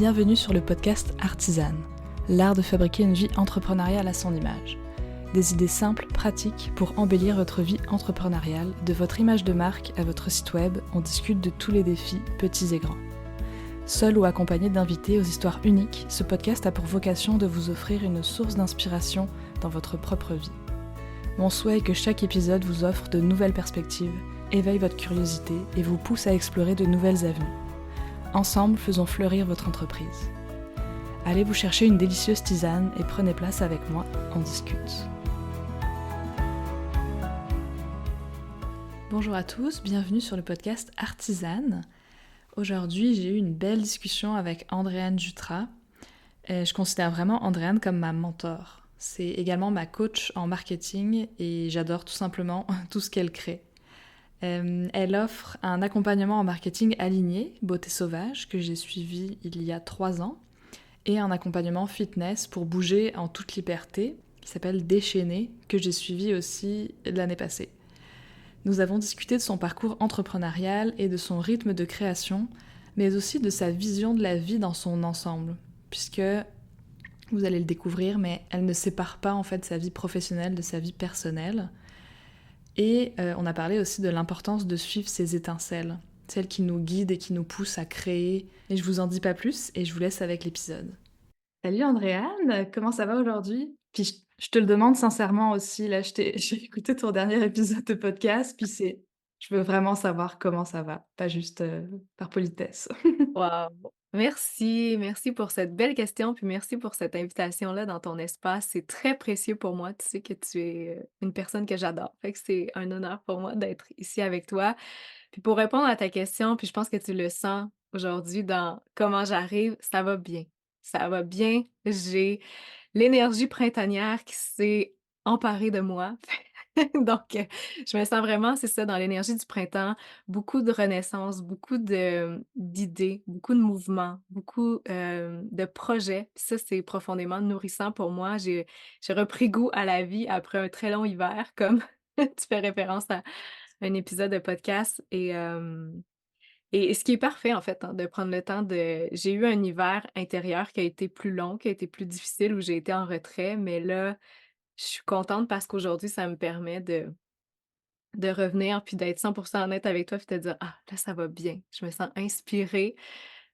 Bienvenue sur le podcast Artisane, l'art de fabriquer une vie entrepreneuriale à son image. Des idées simples, pratiques pour embellir votre vie entrepreneuriale, de votre image de marque à votre site web, on discute de tous les défis, petits et grands. Seul ou accompagné d'invités aux histoires uniques, ce podcast a pour vocation de vous offrir une source d'inspiration dans votre propre vie. Mon souhait est que chaque épisode vous offre de nouvelles perspectives, éveille votre curiosité et vous pousse à explorer de nouvelles avenues. Ensemble, faisons fleurir votre entreprise. Allez vous chercher une délicieuse tisane et prenez place avec moi, on discute. Bonjour à tous, bienvenue sur le podcast Artisane. Aujourd'hui, j'ai eu une belle discussion avec Andréane Jutras. Je considère vraiment Andréane comme ma mentor. C'est également ma coach en marketing et j'adore tout simplement tout ce qu'elle crée. Elle offre un accompagnement en marketing aligné, Beauté Sauvage, que j'ai suivi il y a 3 ans, et un accompagnement fitness pour bouger en toute liberté, qui s'appelle Déchaîner, que j'ai suivi aussi l'année passée. Nous avons discuté de son parcours entrepreneurial et de son rythme de création, mais aussi de sa vision de la vie dans son ensemble, puisque, vous allez le découvrir, mais elle ne sépare pas en fait sa vie professionnelle de sa vie personnelle. Et on a parlé aussi de l'importance de suivre ses étincelles, celles qui nous guident et qui nous poussent à créer. Et je vous en dis pas plus et je vous laisse avec l'épisode. Salut Andréane, comment ça va aujourd'hui? Puis je te le demande sincèrement aussi, là j'ai écouté ton dernier épisode de podcast, puis je veux vraiment savoir comment ça va, pas juste par politesse. Waouh! Merci pour cette belle question, puis merci pour cette invitation-là dans ton espace. C'est très précieux pour moi. Tu sais que tu es, une personne que j'adore. Fait que c'est un honneur pour moi d'être ici avec toi. Puis pour répondre à ta question, puis je pense que tu le sens aujourd'hui dans comment j'arrive, ça va bien. Ça va bien. J'ai l'énergie printanière qui s'est emparée de moi. Donc, je me sens vraiment, c'est ça, dans l'énergie du printemps, beaucoup de renaissance, beaucoup d'idées, beaucoup de mouvements, beaucoup, de projets. Puis ça, c'est profondément nourrissant pour moi. J'ai repris goût à la vie après un très long hiver, comme tu fais référence à un épisode de podcast et ce qui est parfait, en fait, hein, de prendre le temps de j'ai eu un hiver intérieur qui a été plus long, qui a été plus difficile, où j'ai été en retrait, mais là, je suis contente parce qu'aujourd'hui, ça me permet de revenir puis d'être 100% honnête avec toi puis te dire: «Ah, là, ça va bien». Je me sens inspirée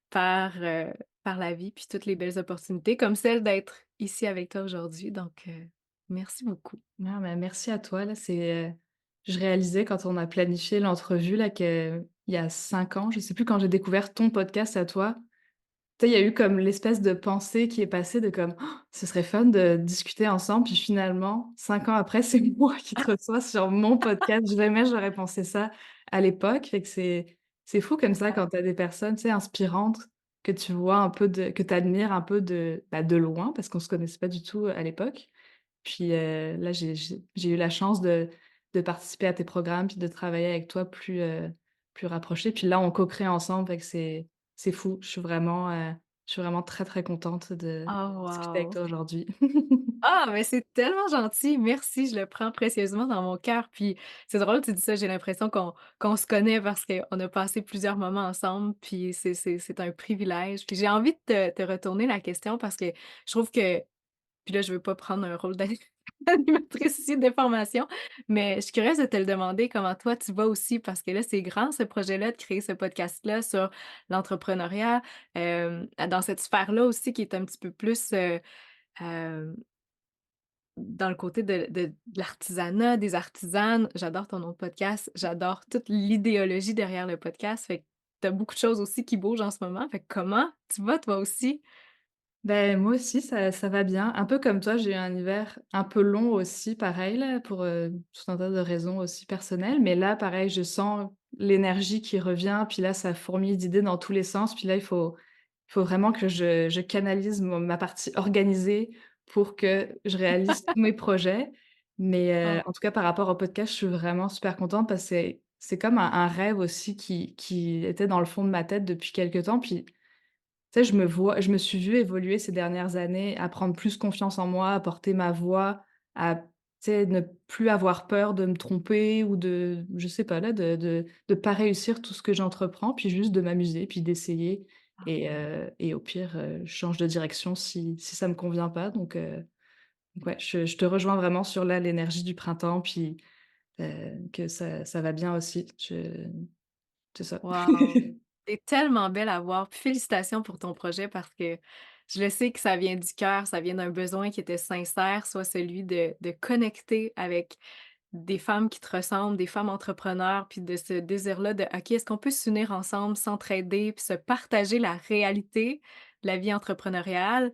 par, par la vie puis toutes les belles opportunités comme celle d'être ici avec toi aujourd'hui donc merci beaucoup. Ah, bah, merci à toi, là, je réalisais quand on a planifié l'entrevue là qu'il y a 5 ans, je sais plus quand j'ai découvert ton podcast à toi. Tu sais, il y a eu comme l'espèce de pensée qui est passée de comme: «Oh, ce serait fun de discuter ensemble», puis finalement, 5 ans après, c'est moi qui te reçois sur mon podcast. Jamais j'aurais pensé ça à l'époque. Fait que c'est fou comme ça quand tu as des personnes, tu sais, inspirantes que tu vois un peu que tu admires un peu de loin parce qu'on se connaissait pas du tout à l'époque. Puis, là, j'ai eu la chance de participer à tes programmes, puis de travailler avec toi plus rapproché. Puis là, on co-crée ensemble, fait que c'est fou. Je suis vraiment très, très contente de Oh discuter avec wow! toi aujourd'hui. Ah, mais c'est tellement gentil, merci, je le prends précieusement dans mon cœur. Puis c'est drôle, tu dis ça, j'ai l'impression qu'on se connaît parce qu'on a passé plusieurs moments ensemble, puis c'est un privilège. Puis j'ai envie de te retourner la question parce que je trouve que puis là, je veux pas prendre un rôle d'animatrice ici d'information, mais je suis curieuse de te le demander comment toi tu vas aussi parce que là, c'est grand ce projet-là de créer ce podcast-là sur l'entrepreneuriat, dans cette sphère-là aussi qui est un petit peu plus, hem dans le côté de l'artisanat, des artisanes. J'adore ton nom de podcast, j'adore toute l'idéologie derrière le podcast, fait que tu as beaucoup de choses aussi qui bougent en ce moment, fait que comment tu vas toi aussi? Ben moi aussi, ça va bien. Un peu comme toi, j'ai eu un hiver un peu long aussi, pareil là, pour, tout un tas de raisons aussi personnelles. Mais là, pareil, je sens l'énergie qui revient, puis là, ça fourmille d'idées dans tous les sens. Puis là, il faut vraiment que je canalise ma partie organisée pour que je réalise tous mes projets. Mais, Oh, en tout cas, par rapport au podcast, je suis vraiment super contente parce que c'est comme un rêve aussi qui était dans le fond de ma tête depuis quelque temps. Puis tu sais, je me suis vue évoluer ces dernières années, à prendre plus confiance en moi, à porter ma voix, à, tu sais, ne plus avoir peur de me tromper ou je sais pas là, de pas réussir tout ce que j'entreprends, puis juste de m'amuser, puis d'essayer. et au pire, je change de direction si ça me convient pas donc ouais, je te rejoins vraiment sur là, l'énergie du printemps puis, que ça va bien aussi. C'est ça. Waouh! C'est tellement belle à voir, puis félicitations pour ton projet parce que je le sais que ça vient du cœur, ça vient d'un besoin qui était sincère, soit celui de connecter avec des femmes qui te ressemblent, des femmes entrepreneurs, puis de ce désir-là de: «OK, est-ce qu'on peut s'unir ensemble, s'entraider, puis se partager la réalité de la vie entrepreneuriale?»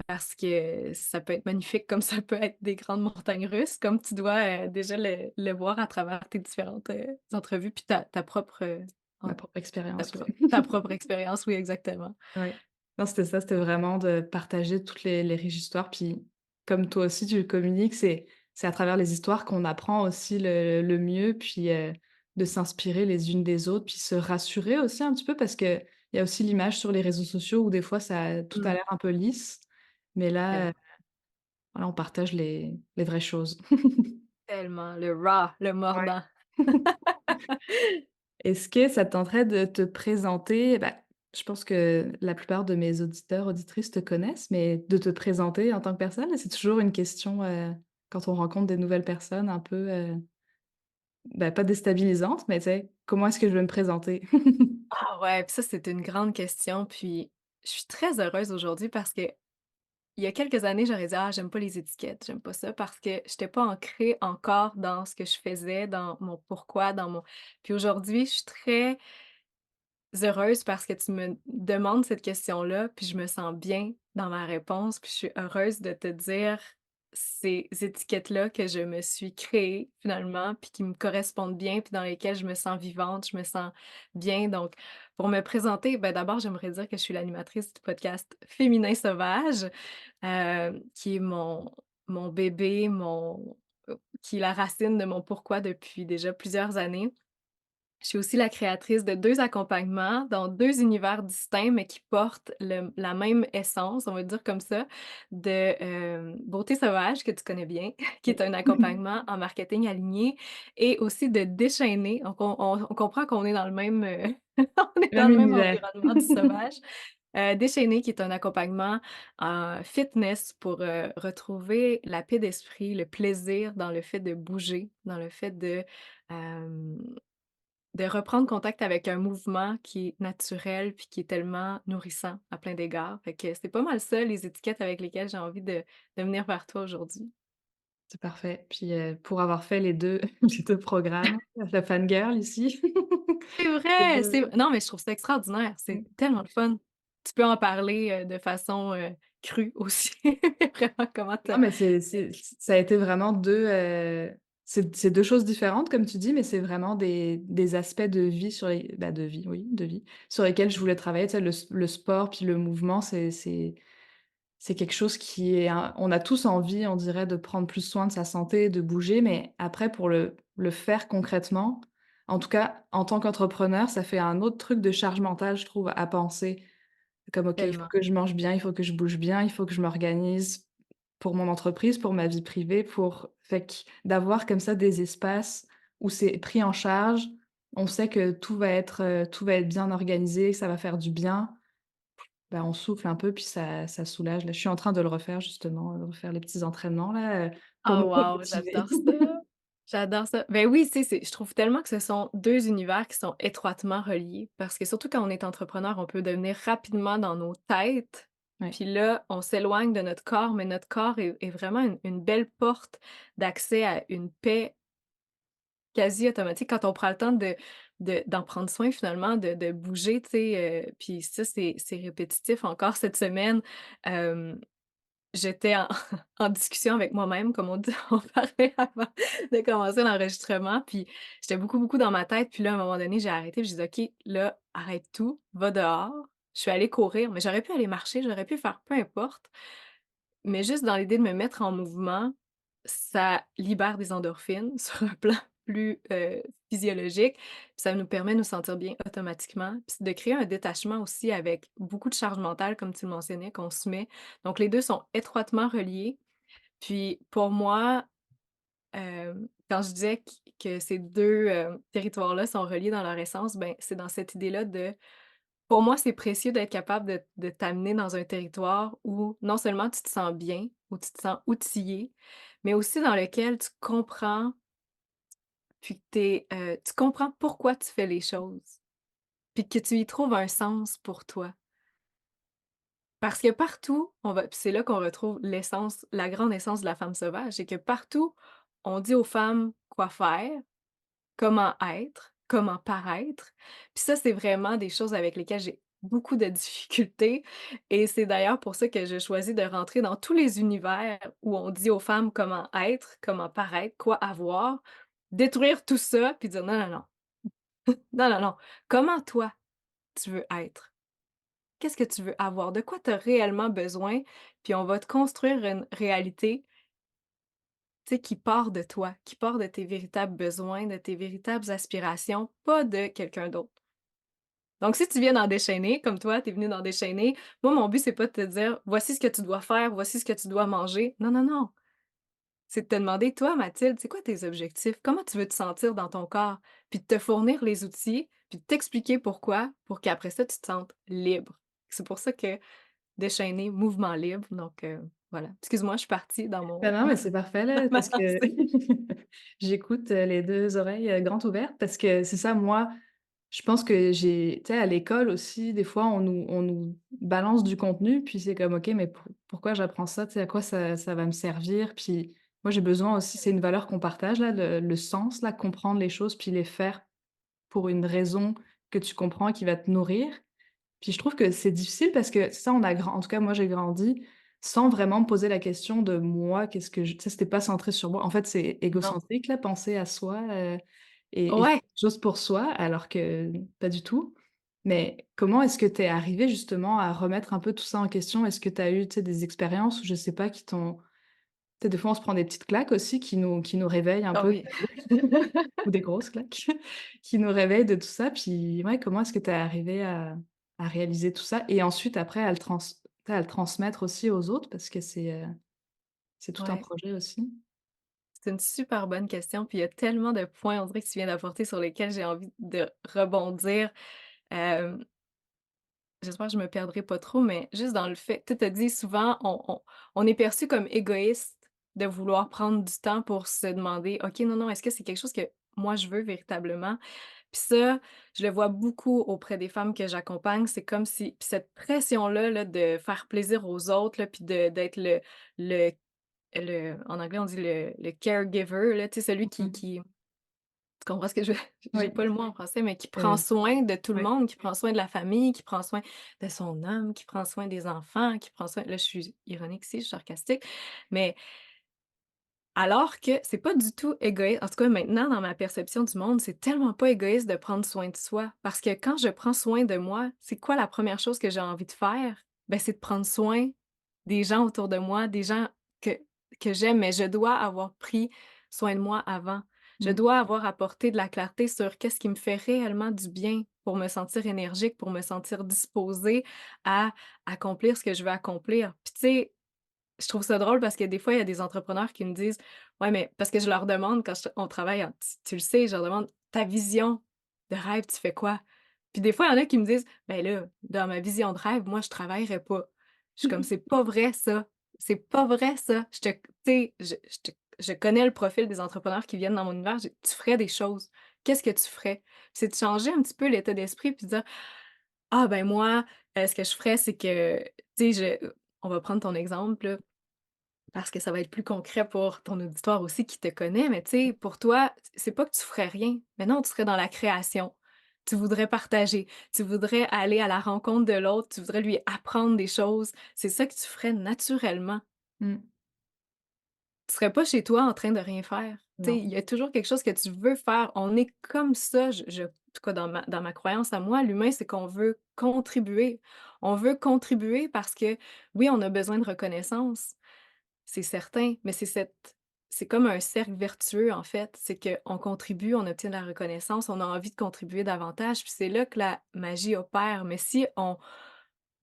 Parce que ça peut être magnifique comme ça peut être des grandes montagnes russes, comme tu dois, déjà le voir à travers tes différentes, entrevues puis ta propre, en Ma propre ta expérience, pro ouais. ta propre expérience, oui, exactement. Ouais. Non, c'était ça, c'était vraiment de partager toutes les riches histoires, puis comme toi aussi tu communiques, c'est à travers les histoires qu'on apprend aussi le mieux, puis, de s'inspirer les unes des autres, puis se rassurer aussi un petit peu parce qu'il y a aussi l'image sur les réseaux sociaux où des fois ça tout a Mmh, l'air un peu lisse, mais là, tellement, voilà, on partage les vraies choses. tellement, le raw, le Ouais. mordant. Est-ce que ça te tenterait de te présenter? Bah, je pense que la plupart de mes auditeurs, auditrices te connaissent, mais de te présenter en tant que personne, c'est toujours une question, quand on rencontre des nouvelles personnes un peu, bah, pas déstabilisante, mais tu sais, comment est-ce que je vais me présenter? Ah ouais, puis ça, c'est une grande question, puis je suis très heureuse aujourd'hui parce que il y a quelques années, j'aurais dit: «Ah, j'aime pas les étiquettes, j'aime pas ça» parce que j'étais pas ancrée encore dans ce que je faisais, dans mon pourquoi, dans mon puis aujourd'hui, je suis très heureuse parce que tu me demandes cette question-là, puis je me sens bien dans ma réponse, puis je suis heureuse de te dire ces étiquettes-là que je me suis créées finalement, puis qui me correspondent bien, puis dans lesquelles je me sens vivante, je me sens bien. Donc, pour me présenter, ben d'abord, j'aimerais dire que je suis l'animatrice du podcast Féminin sauvage, qui est mon bébé, qui est la racine de mon pourquoi depuis déjà plusieurs années. Je suis aussi la créatrice de 2 accompagnements dans 2 univers distincts, mais qui portent la même essence, on va dire comme ça, de, Beauté sauvage, que tu connais bien, qui est Oui. un accompagnement en marketing aligné et aussi de Déchaîné. Donc on comprend qu'on est dans le même, on est dans Même le même univers. environnement du sauvage. Déchaîné qui est un accompagnement en fitness pour, retrouver la paix d'esprit, le plaisir dans le fait de bouger, dans le fait hem de reprendre contact avec un mouvement qui est naturel, puis qui est tellement nourrissant à plein d'égards. Fait que c'est pas mal ça, les étiquettes avec lesquelles j'ai envie de venir vers toi aujourd'hui. C'est parfait. Puis, pour avoir fait les 2 les 2 programmes, la fangirl ici. C'est Les vrai! 2. Non, mais je trouve ça extraordinaire, c'est tellement le fun. Tu peux en parler, de façon, crue aussi, vraiment comment tu Non, mais c'est ça a été vraiment 2 c'est 2 choses différentes comme tu dis, mais c'est vraiment des aspects de vie sur les bah, de vie, oui, de vie, sur lesquels je voulais travailler. Tu sais, le sport puis le mouvement, c'est quelque chose qui est un on a tous envie, on dirait, de prendre plus soin de sa santé, de bouger, mais après pour le faire concrètement, en tout cas, en tant qu'entrepreneur, ça fait un autre truc de charge mentale, je trouve, à penser. Comme: «OK, il faut tellement. que je mange bien, il faut que je bouge bien, il faut que je m'organise pour mon entreprise, pour ma vie privée, pour» fait que d'avoir comme ça des espaces où c'est pris en charge, on sait que tout va être bien organisé, que ça va faire du bien. Bah, on souffle un peu puis ça soulage. Là, je suis en train de le refaire justement, de refaire les petits entraînements là, pour me Oh wow, motiver. j'adore ça! J'adore ça. Ben oui, tu sais, je trouve tellement que ce sont 2 univers qui sont étroitement reliés parce que surtout quand on est entrepreneur, on peut devenir rapidement dans nos têtes, Ouais, puis là, on s'éloigne de notre corps, mais notre corps est vraiment une belle porte d'accès à une paix quasi automatique quand on prend le temps d'en prendre soin finalement, de bouger, tu sais, puis ça, c'est répétitif encore cette semaine. Hem J'étais en en discussion avec moi-même, comme on dit on parlait avant de commencer l'enregistrement, puis j'étais beaucoup, beaucoup dans ma tête, puis là, à un moment donné, j'ai arrêté, puis j'ai dit: «OK, là, arrête tout, va dehors». Je suis allée courir, mais j'aurais pu aller marcher, j'aurais pu faire peu importe, mais juste dans l'idée de me mettre en mouvement, ça libère des endorphines sur un plan plus, physiologique, puis ça nous permet de nous sentir bien automatiquement, puis de créer un détachement aussi avec beaucoup de charge mentale, comme tu le mentionnais, qu'on se met. Donc les 2 sont étroitement reliés. Puis pour moi, quand je disais que ces 2 territoires-là sont reliés dans leur essence, ben, c'est dans cette idée-là de Pour moi, c'est précieux d'être capable de t'amener dans un territoire où non seulement tu te sens bien, où tu te sens outillé, mais aussi dans lequel tu comprends, puis que tu comprends pourquoi tu fais les choses, puis que tu y trouves un sens pour toi. Parce que partout, on va puis c'est là qu'on retrouve l'essence, la grande essence de la femme sauvage, c'est que partout, on dit aux femmes quoi faire, comment être, comment paraître. Puis ça, c'est vraiment des choses avec lesquelles j'ai beaucoup de difficultés et c'est d'ailleurs pour ça que je choisis de rentrer dans tous les univers où on dit aux femmes comment être, comment paraître, quoi avoir, détruire tout ça puis dire: «Non, non, non, non, non, non, comment toi tu veux être? Qu'est-ce que tu veux avoir? De quoi tu as réellement besoin?» Puis on va te construire une réalité, tu sais, qui part de toi, qui part de tes véritables besoins, de tes véritables aspirations, pas de quelqu'un d'autre. Donc si tu viens d'en déchaîner, comme toi, tu es venu d'en déchaîner, moi, mon but, c'est pas de te dire: «Voici ce que tu dois faire, voici ce que tu dois manger». Non, non, non, c'est de te demander: «Toi, Mathilde, c'est quoi tes objectifs? Comment tu veux te sentir dans ton corps?» Puis de te fournir les outils, puis de t'expliquer pourquoi, pour qu'après ça, tu te sentes libre. C'est pour ça que déchaîner, mouvement libre, donc voilà. Excuse-moi, je suis partie dans Ben mon non, mais c'est parfait dans là, ma parce que pensée. j'écoute, les 2 oreilles, grandes ouvertes parce que c'est ça, moi, je pense que j'ai tu sais, à l'école aussi, des fois, on nous balance du contenu, puis c'est comme: «OK, mais pourquoi j'apprends ça? Tu sais, à quoi ça va me servir?» Puis moi, j'ai besoin aussi c'est une valeur qu'on partage là, le sens là, comprendre les choses, puis les faire pour une raison que tu comprends et qui va te nourrir. Puis je trouve que c'est difficile parce que ça, on a grand en tout cas, moi, j'ai grandi sans vraiment me poser la question de moi, qu'est-ce que je tu sais, c'était pas centré sur moi. En fait, c'est Non. égocentrique là, penser à soi, et faire Ouais. quelque chose pour soi, alors que pas du tout. Mais comment est-ce que tu es arrivée justement à remettre un peu tout ça en question? Est-ce que tu as eu, tu sais, des expériences ou je sais pas, qui t'ont tu sais, des fois, on se prend des petites claques aussi qui nous réveillent un Ah peu oui. ou des grosses claques qui nous réveillent de tout ça. Puis ouais, comment est-ce que tu es arrivée à réaliser tout ça et ensuite après à le trans tu sais, à le transmettre aussi aux autres parce que c'est tout un Ouais. projet aussi? C'est une super bonne question, puis il y a tellement de points, on dirait que tu viens d'apporter sur lesquels j'ai envie de rebondir. Hem, J'espère que je me perdrai pas trop, mais juste dans le fait tu as dit souvent on est perçu comme égoïste de vouloir prendre du temps pour se demander: «OK, non, non, est-ce que c'est quelque chose que moi je veux véritablement?» Puis ça, je le vois beaucoup auprès des femmes que j'accompagne. C'est comme si puis cette pression-là, là, de faire plaisir aux autres, là, puis d'être le en anglais, on dit le caregiver, là, tu sais, celui Mmh. qui tu comprends ce que je veux j'ai Oui, pas le mot en français, mais qui prend heu, soin de tout le ouais. monde, qui prend soin de la famille, qui prend soin de son homme, qui prend soin des enfants, qui prend soin là, je suis ironique ici, je suis sarcastique, mais alors que c'est pas du tout égoïste. En tout cas, maintenant, dans ma perception du monde, c'est tellement pas égoïste de prendre soin de soi. Parce que quand je prends soin de moi, c'est quoi la première chose que j'ai envie de faire? Ben, c'est de prendre soin des gens autour de moi, des gens que, que j'aime, mais je dois avoir pris soin de moi avant. Je Mmh. dois avoir apporté de la clarté sur qu'est-ce qui me fait réellement du bien pour me sentir énergique, pour me sentir disposée à accomplir ce que je veux accomplir. Puis tu sais, je trouve ça drôle parce que des fois, il y a des entrepreneurs qui me disent: «Ouais, mais» parce que je leur demande quand on travaille en tu le sais, je leur demande: «Ta vision de rêve, tu fais quoi?» Puis des fois, il y en a qui me disent: «Ben là, dans ma vision de rêve, moi, je travaillerais pas». Je suis comme: «C'est pas vrai ça, c'est pas vrai ça». Je te tu sais, je connais le profil des entrepreneurs qui viennent dans mon univers, je tu ferais des choses. Qu'est-ce que tu ferais? C'est de changer un petit peu l'état d'esprit puis de dire: «Ah ben moi, ce que je ferais, c'est que» tu sais, on va prendre ton exemple, là. Parce que ça va être plus concret pour ton auditoire aussi qui te connaît, mais tu sais, pour toi, c'est pas que tu ferais rien, mais non, tu serais dans la création. Tu voudrais partager, tu voudrais aller à la rencontre de l'autre, tu voudrais lui apprendre des choses. C'est ça que tu ferais naturellement. Mmh. Tu serais pas chez toi en train de rien faire. Tu sais, Non. il y a toujours quelque chose que tu veux faire. On est comme ça, en tout cas dans ma croyance à moi, l'humain, c'est qu'on veut contribuer. On veut contribuer parce que oui, on a besoin de reconnaissance. C'est certain, mais c'est comme un cercle vertueux, en fait. C'est qu'on contribue, on obtient de la reconnaissance, on a envie de contribuer davantage, puis c'est là que la magie opère. Mais si on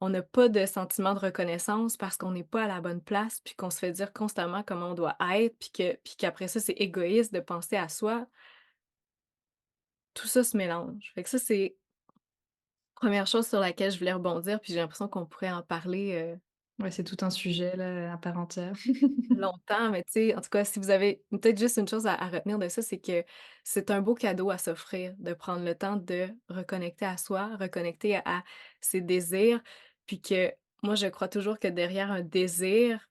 n'a pas de sentiment de reconnaissance parce qu'on n'est pas à la bonne place, puis qu'on se fait dire constamment comment on doit être, puis qu'après ça, c'est égoïste de penser à soi, tout ça se mélange. Fait que ça, c'est 1re chose sur laquelle je voulais rebondir, puis j'ai l'impression qu'on pourrait en parler, Ouais, c'est tout un sujet là, à part entière. longtemps, mais tu sais, en tout cas, si vous avez peut-être juste une chose à retenir de ça, c'est que c'est un beau cadeau à s'offrir, de prendre le temps de reconnecter à soi, reconnecter à ses désirs, puis que moi, je crois toujours que derrière un désir,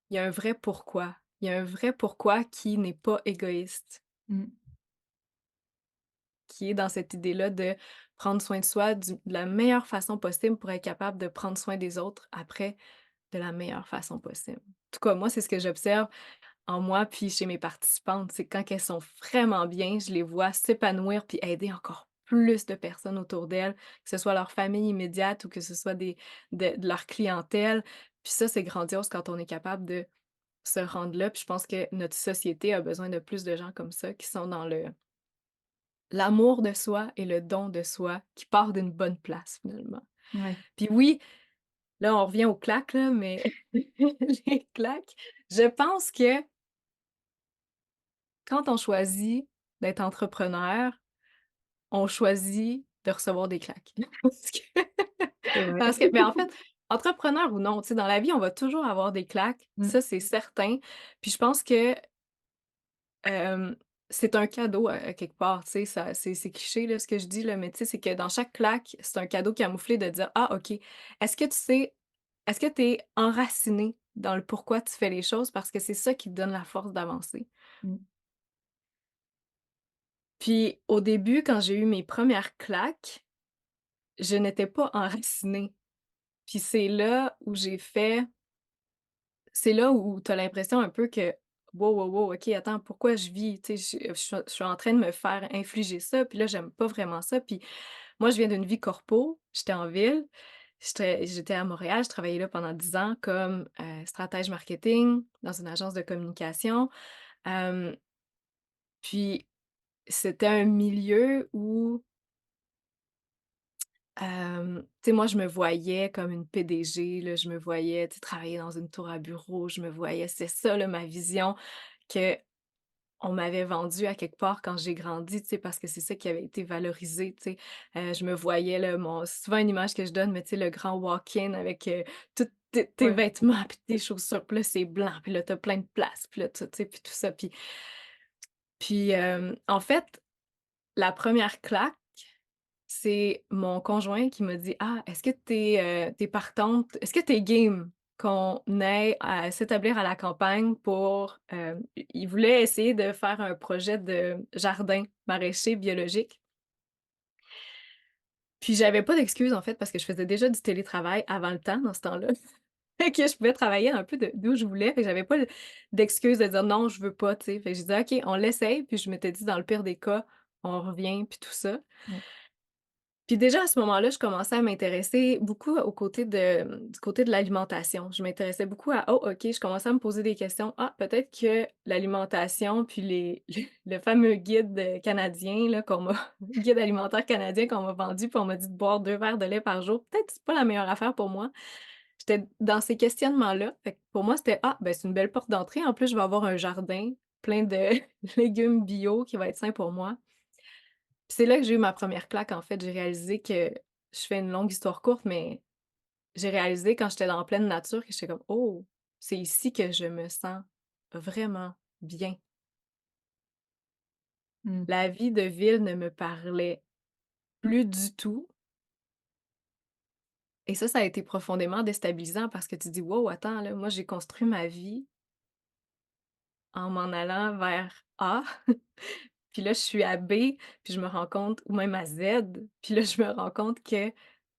il y a un vrai pourquoi. Il y a un vrai pourquoi qui n'est pas égoïste, Mmh. qui est dans cette idée-là de prendre soin de soi de la meilleure façon possible pour être capable de prendre soin des autres après de la meilleure façon possible. En tout cas, moi, c'est ce que j'observe en moi, puis chez mes participantes, c'est quand elles sont vraiment bien, je les vois s'épanouir puis aider encore plus de personnes autour d'elles, que ce soit leur famille immédiate ou que ce soit de leur clientèle. Puis ça, c'est grandiose quand on est capable de se rendre là. Puis je pense que notre société a besoin de plus de gens comme ça, qui sont dans l'amour de soi et le don de soi, qui part d'une bonne place finalement. Ouais. Puis oui, là, on revient aux claques, là, mais les claques, je pense que quand on choisit d'être entrepreneur, on choisit de recevoir des claques. Parce que C'est vrai. mais en fait, entrepreneur ou non, tu sais, dans la vie, on va toujours avoir des claques, Mmh. ça, c'est certain. Puis je pense que, hem, c'est un cadeau à quelque part, tu sais, ça c'est cliché, là, ce que je dis, là, mais tu sais, c'est que dans chaque claque, c'est un cadeau camouflé de dire: «Ah OK, est-ce que tu sais est-ce que tu es enraciné dans le pourquoi tu fais les choses?» parce que c'est ça qui te donne la force d'avancer. Mmh. Puis au début, quand j'ai eu mes premières claques, je n'étais pas enracinée. Puis c'est là où tu as l'impression un peu que: «Wow, wow, wow, OK, attends, pourquoi je vis?» Tu sais, je suis en train de me faire infliger ça, puis là, j'aime pas vraiment ça. Puis moi, je viens d'une vie corpo, j'étais en ville, j'étais à Montréal, je travaillais là pendant 10 ans comme, stratège marketing dans une agence de communication. Hem, puis c'était un milieu où tu sais, moi, je me voyais comme une PDG, là, je me voyais, tu sais, travailler dans une tour à bureau, je me voyais c'est ça, là, ma vision qu'on m'avait vendue à quelque part quand j'ai grandi, tu sais, parce que c'est ça qui avait été valorisé, tu sais. Je me voyais, là, c'est souvent une image que je donne, mais tu sais, le grand walk-in avec, tous tes Ouais. vêtements puis tes chaussures, puis là, c'est blanc, puis là, tu plein de place, puis là, tu sais, puis tout ça, puis en fait, la première claque, c'est mon conjoint qui m'a dit: «Ah, est-ce que tu es partante? Est-ce que tu es game qu'on aille à s'établir à la campagne pour» il voulait essayer de faire un projet de jardin maraîcher biologique. Puis j'avais pas d'excuse en fait parce que je faisais déjà du télétravail avant le temps, dans ce temps-là. Fait que je pouvais travailler un peu de d'où je voulais, fait que j'avais pas d'excuse de dire: «Non, je veux pas», tu sais? Fait que j'ai dit: «OK, on l'essaye», puis je m'étais dit: «Dans le pire des cas, on revient», puis tout ça. Ouais. Puis déjà à ce moment-là, je commençais à m'intéresser beaucoup du côté de l'alimentation. Je m'intéressais beaucoup à: «Oh OK», je commençais à me poser des questions. «Ah, peut-être que l'alimentation puis les le fameux guide, canadien là qu'on m'a guide alimentaire canadien qu'on m'a vendu, puis on m'a dit de boire 2 verres de lait par jour, peut-être c'est pas la meilleure affaire pour moi». J'étais dans ces questionnements-là. Fait que pour moi, c'était: «Ah, ben, c'est une belle porte d'entrée. En plus, je vais avoir un jardin plein de légumes bio qui va être sain pour moi». Puis c'est là que j'ai eu ma première claque, en fait. J'ai réalisé que je fais une longue histoire courte, mais j'ai réalisé quand j'étais dans pleine nature que j'étais comme: «Oh, c'est ici que je me sens vraiment bien». Mmh. La vie de ville ne me parlait plus du tout et ça a été profondément déstabilisant parce que tu dis: «Wow, attends là, moi j'ai construit ma vie en m'en allant vers A, puis là je suis à B, puis je me rends compte ou même à Z, puis là je me rends compte que,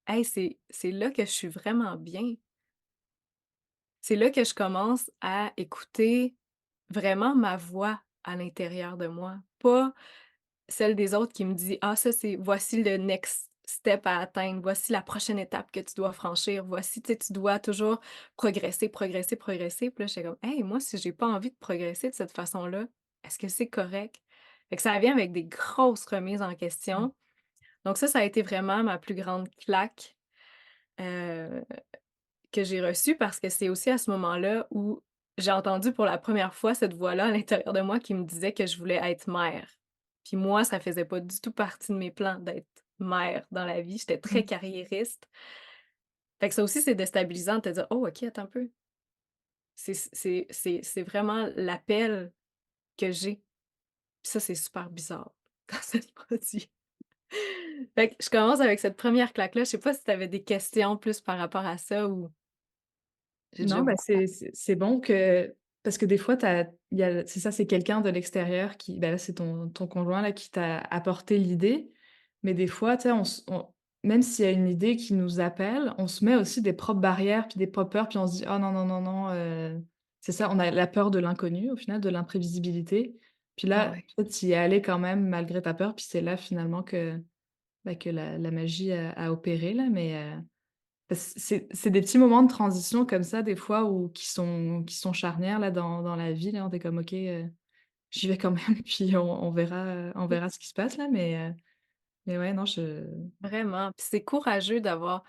hey, c'est là que je suis vraiment bien». C'est là que je commence à écouter vraiment ma voix à l'intérieur de moi, pas celle des autres qui me dit: «Ah ça c'est voici le next step à atteindre, voici la prochaine étape que tu dois franchir, voici, tu sais, tu dois toujours progresser, progresser, progresser». Puis là, j'étais comme: «Hey, moi si j'ai pas envie de progresser de cette façon-là, est-ce que c'est correct?» Fait que ça vient avec des grosses remises en Mmh. question. Donc ça a été vraiment ma plus grande claque, heu que j'ai reçu parce que c'est aussi à ce moment-là où j'ai entendu pour la première fois cette voix-là à l'intérieur de moi qui me disait que je voulais être mère. Puis moi, ça faisait pas du tout partie de mes plans d'être mère dans la vie, j'étais très Mmh. carriériste. Fait que ça aussi, c'est déstabilisant de te dire: «Oh OK, attends un peu, c'est vraiment l'appel que j'ai». Puis ça, c'est super bizarre quand ça se produit. Fait que je commence avec cette première claque-là. Je sais pas si tu avais des questions plus par rapport à ça ou j'ai déjà Non, bah, beaucoup parlé. c'est bon que parce que des fois, il y a c'est ça, c'est quelqu'un de l'extérieur qui bah, là, c'est ton conjoint là qui t'a apporté l'idée, mais des fois, tu sais, on même s'il y a une idée qui nous appelle, on se met aussi des propres barrières, puis des propres peurs, puis on se dit: «Oh non, non, non, non», c'est ça, on a la peur de l'inconnu au final, de l'imprévisibilité. Puis Ah là, ouais, en fait, tu y es allé quand même malgré ta peur, puis c'est là finalement que, bah, que la magie a opéré là, mais c'est des petits moments de transition comme ça des fois où qui sont charnières là dans la vie là, on est comme: «OK, j'y vais quand même puis on verra ce qui se passe là», mais ouais, non, je vraiment. Puis c'est courageux d'avoir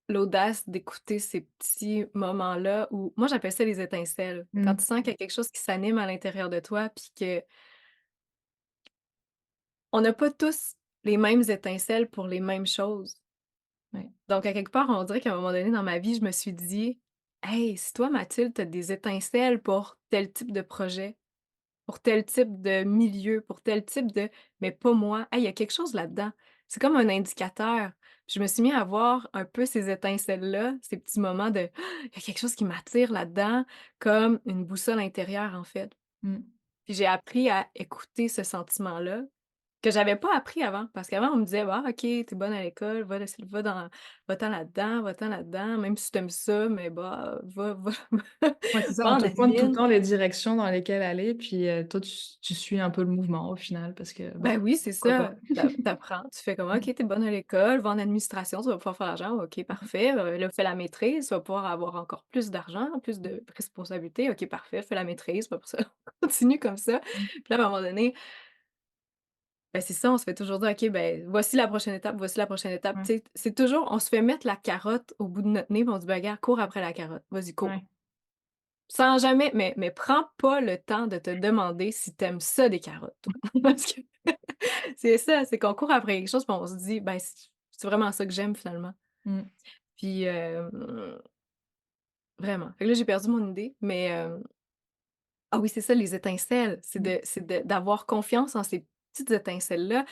l'audace d'écouter ces petits moments-là où moi, j'appelle ça les étincelles. Quand mmh, tu sens qu'il y a quelque chose qui s'anime à l'intérieur de toi, puis que on n'a pas tous les mêmes étincelles pour les mêmes choses. ouais. Donc à quelque part, on dirait qu'à un moment donné dans ma vie, je me suis dit: «Hey, si toi, Mathilde, tu as des étincelles pour tel type de projet, pour tel type de milieu, pour tel type de mais pas moi. Hey, il y a quelque chose là-dedans». C'est comme un indicateur. Puis je me suis mis à voir un peu ces étincelles-là, ces petits moments de: «Ah, il y a quelque chose qui m'attire là-dedans», comme une boussole intérieure, en fait. Mmh. Puis j'ai appris à écouter ce sentiment-là, que j'avais pas appris avant. Parce qu'avant, on me disait: «Ah OK, tu es bonne à l'école, va-t'en là-dedans, va-t'en là-dedans, même si tu aimes ça, mais bah, va Ouais, c'est ça, va on en te pointe tout le admin». temps les directions dans lesquelles aller puis, toi tu suis un peu le mouvement au final parce que, bah, Ben oui, c'est pourquoi pas? ça. Tu apprends, tu fais comme: «OK, Mmh. tu es bonne à l'école, va en administration, tu vas pouvoir faire l'argent. OK, parfait. Là, fais la maîtrise, tu vas pouvoir avoir encore plus d'argent, plus de responsabilités. OK, parfait, fais la maîtrise». Puis après ça, on continue comme ça. Mmh. Puis là, à un moment donné, ben, c'est ça, on se fait toujours dire: «OK, ben, voici la prochaine étape, voici la prochaine étape». Ouais, Tu sais, c'est toujours on se fait mettre la carotte au bout de notre nez, puis on dit: «Ben, regarde, cours après la carotte. Vas-y, cours». ouais. Sans jamais mais prends pas le temps de te demander si tu aimes ça des carottes, toi. Parce que c'est ça, c'est qu'on court après quelque chose, puis on se dit: «Ben, c'est vraiment ça que j'aime finalement». Mmh. Puis, vraiment. Fait que là, j'ai perdu mon idée, mais, ah oui, c'est ça, les étincelles. Mmh. C'est de d'avoir confiance en ces petites étincelles-là.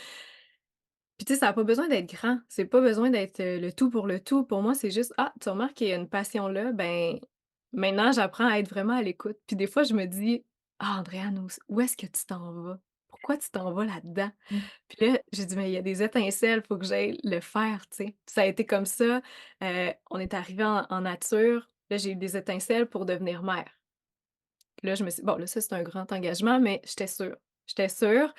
Puis tu sais, ça a pas besoin d'être grand, c'est pas besoin d'être, le tout pour le tout. Pour moi, c'est juste: «Ah, tu remarques qu'il y a une passion là, ben, maintenant j'apprends à être vraiment à l'écoute». Puis des fois, je me dis: «Ah Andréane, où est-ce que tu t'en vas? Pourquoi tu t'en vas là-dedans?» Mmh. Puis là, j'ai dit: «Mais il y a des étincelles, faut que j'aille le faire», tu sais. Ça a été comme ça, on est arrivé en nature, là, j'ai eu des étincelles pour devenir mère. Puis là, je me suis bon, là, ça, c'est un grand engagement, mais j'étais sûre. J'étais sûre.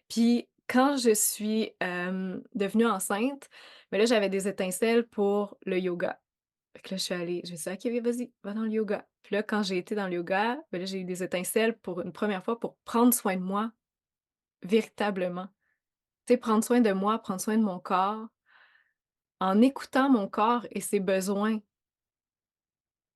Puis quand je suis, devenue enceinte, mais là, j'avais des étincelles pour le yoga. Fait que là, je me suis dit: «OK, oui, vas-y, va dans le yoga». Puis là, quand j'ai été dans le yoga, ben là, j'ai eu des étincelles pour une première fois pour prendre soin de moi véritablement. Tu sais, prendre soin de moi, prendre soin de mon corps, en écoutant mon corps et ses besoins.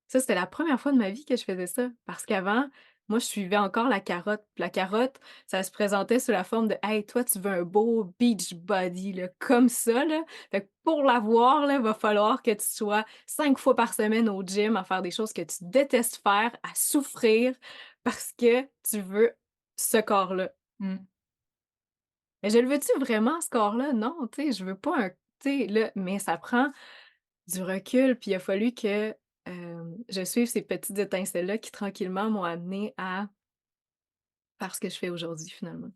Ça, c'était la première fois de ma vie que je faisais ça, parce qu'avant, moi, je suivais encore la carotte. Puis la carotte, ça se présentait sous la forme de: «Hey, toi, tu veux un beau beach body, là, comme ça, là. Fait que pour l'avoir, là, va falloir que tu sois 5 fois par semaine au gym à faire des choses que tu détestes faire, à souffrir parce que tu veux ce corps-là». Mmh. Mais je le veux-tu vraiment, ce corps-là? Non, tu sais, je veux pas un tu sais, là, mais ça prend du recul, puis il a fallu que, je suive ces petites étincelles-là qui tranquillement m'ont amenée à faire ce que je fais aujourd'hui finalement.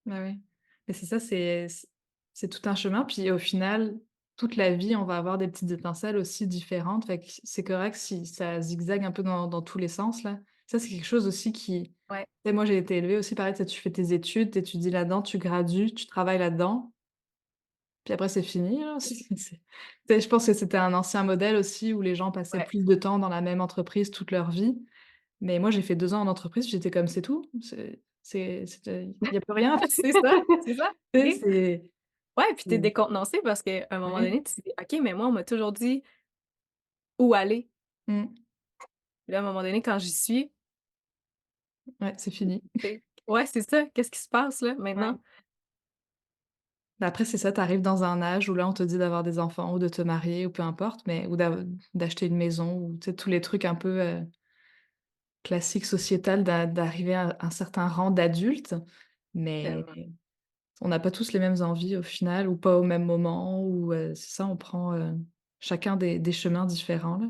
Bah, oui. Et c'est ça, c'est tout un chemin, puis au final, toute la vie, on va avoir des petites étincelles aussi différentes, fait que c'est correct si ça zigzague un peu dans tous les sens là. Ça, c'est quelque chose aussi qui tu Ouais. sais, moi, j'ai été élevée aussi pareil, tu sais, tu fais tes études, tu étudies là-dedans, tu gradues, tu travailles là-dedans, puis après c'est fini là. Tu sais, je pense que c'était un ancien modèle aussi où les gens passaient Ouais. plus de temps dans la même entreprise toute leur vie. Mais moi, j'ai fait 2 ans en entreprise, j'étais comme: «C'est tout? Il y a plus rien à faire?» C'est ça, c'est ça. Tu sais, Oui. Ouais, puis tu es c'est décontenancé parce qu'à un moment ouais. donné, tu te dis: «OK, mais moi, on m'a toujours dit où aller». Mmh. Puis là, à un moment donné, quand j'y suis, Ouais, c'est fini. tu sais ouais, c'est ça, qu'est-ce qui se passe là Ouais. maintenant? Bah, après, c'est ça, tu arrives dans un âge où là, on te dit d'avoir des enfants ou de te marier ou peu importe, mais ou d'acheter une maison ou tu sais, tous les trucs un peu, classiques sociétals d'arriver à un certain rang d'adulte. Mais Tellement. on n'a pas tous les mêmes envies au final ou pas au même moment ou, c'est ça, on prend, chacun des chemins différents là.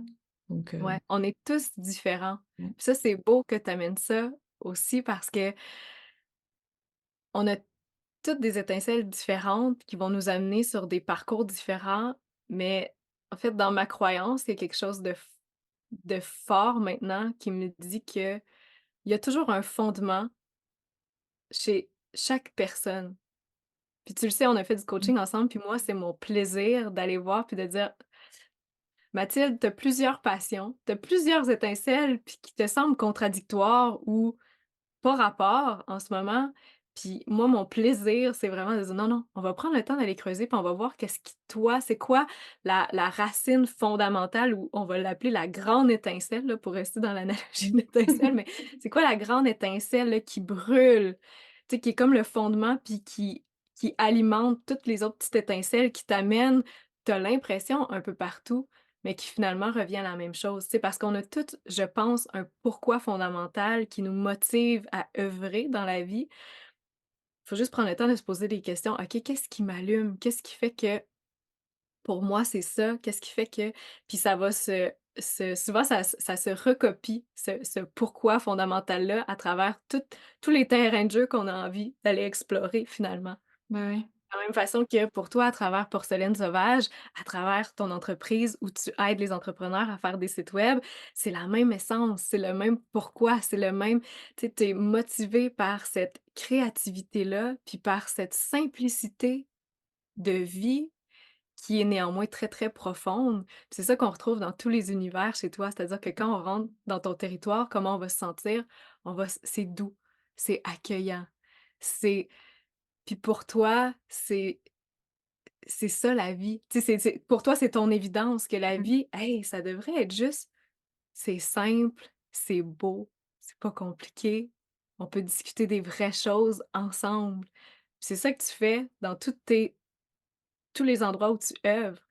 Donc, Ouais, on est tous différents. ouais. Puis ça, c'est beau que tu amènes ça aussi parce que on a toutes des étincelles différentes qui vont nous amener sur des parcours différents, mais en fait, dans ma croyance, il y a quelque chose de fort maintenant qui me dit que il y a toujours un fondement chez chaque personne. Puis tu le sais, on a fait du Mmh. coaching ensemble, puis moi, c'est mon plaisir d'aller voir puis de dire: «Mathilde, tu as plusieurs passions, tu as plusieurs étincelles, puis qui te semblent contradictoires ou pas rapport en ce moment. Puis moi, mon plaisir, c'est vraiment de dire: «Non, non, on va prendre le temps d'aller creuser, puis on va voir qu'est-ce qui toi, c'est quoi la racine fondamentale» ou on va l'appeler la grande étincelle là, pour rester dans l'analogie Mmh. d'étincelle, mais c'est quoi la grande étincelle là, qui brûle? Tu sais, qui est comme le fondement, puis qui alimente toutes les autres petites étincelles qui t'amènent, tu as l'impression, un peu partout, mais qui finalement revient à la même chose, tu sais, parce qu'on a toutes, je pense, un pourquoi fondamental qui nous motive à œuvrer dans la vie. Faut juste prendre le temps de se poser des questions. OK, qu'est-ce qui m'allume? Qu'est-ce qui fait que pour moi, c'est ça? Qu'est-ce qui fait que puis ça va souvent ça se recopie ce pourquoi fondamental-là à travers tous les terrains de jeu qu'on a envie d'aller explorer finalement. Ouais, ouais. De la même façon que pour toi, à travers Porcelaine Sauvage, à travers ton entreprise où tu aides les entrepreneurs à faire des sites web, c'est la même essence, c'est le même pourquoi, c'est le même, tu sais, tu es motivé par cette créativité-là, puis par cette simplicité de vie qui est néanmoins très, très profonde. Puis c'est ça qu'on retrouve dans tous les univers chez toi, c'est-à-dire que quand on rentre dans ton territoire, comment on va se sentir? On va s C'est doux, c'est accueillant, c'est puis pour toi, c'est ça la vie. Tu sais, c'est pour toi, c'est ton évidence que la Mmh. vie, hey, ça devrait être juste c'est simple, c'est beau, c'est pas compliqué. On peut discuter des vraies choses ensemble. C'est ça que tu fais dans tous les endroits où tu œuvres,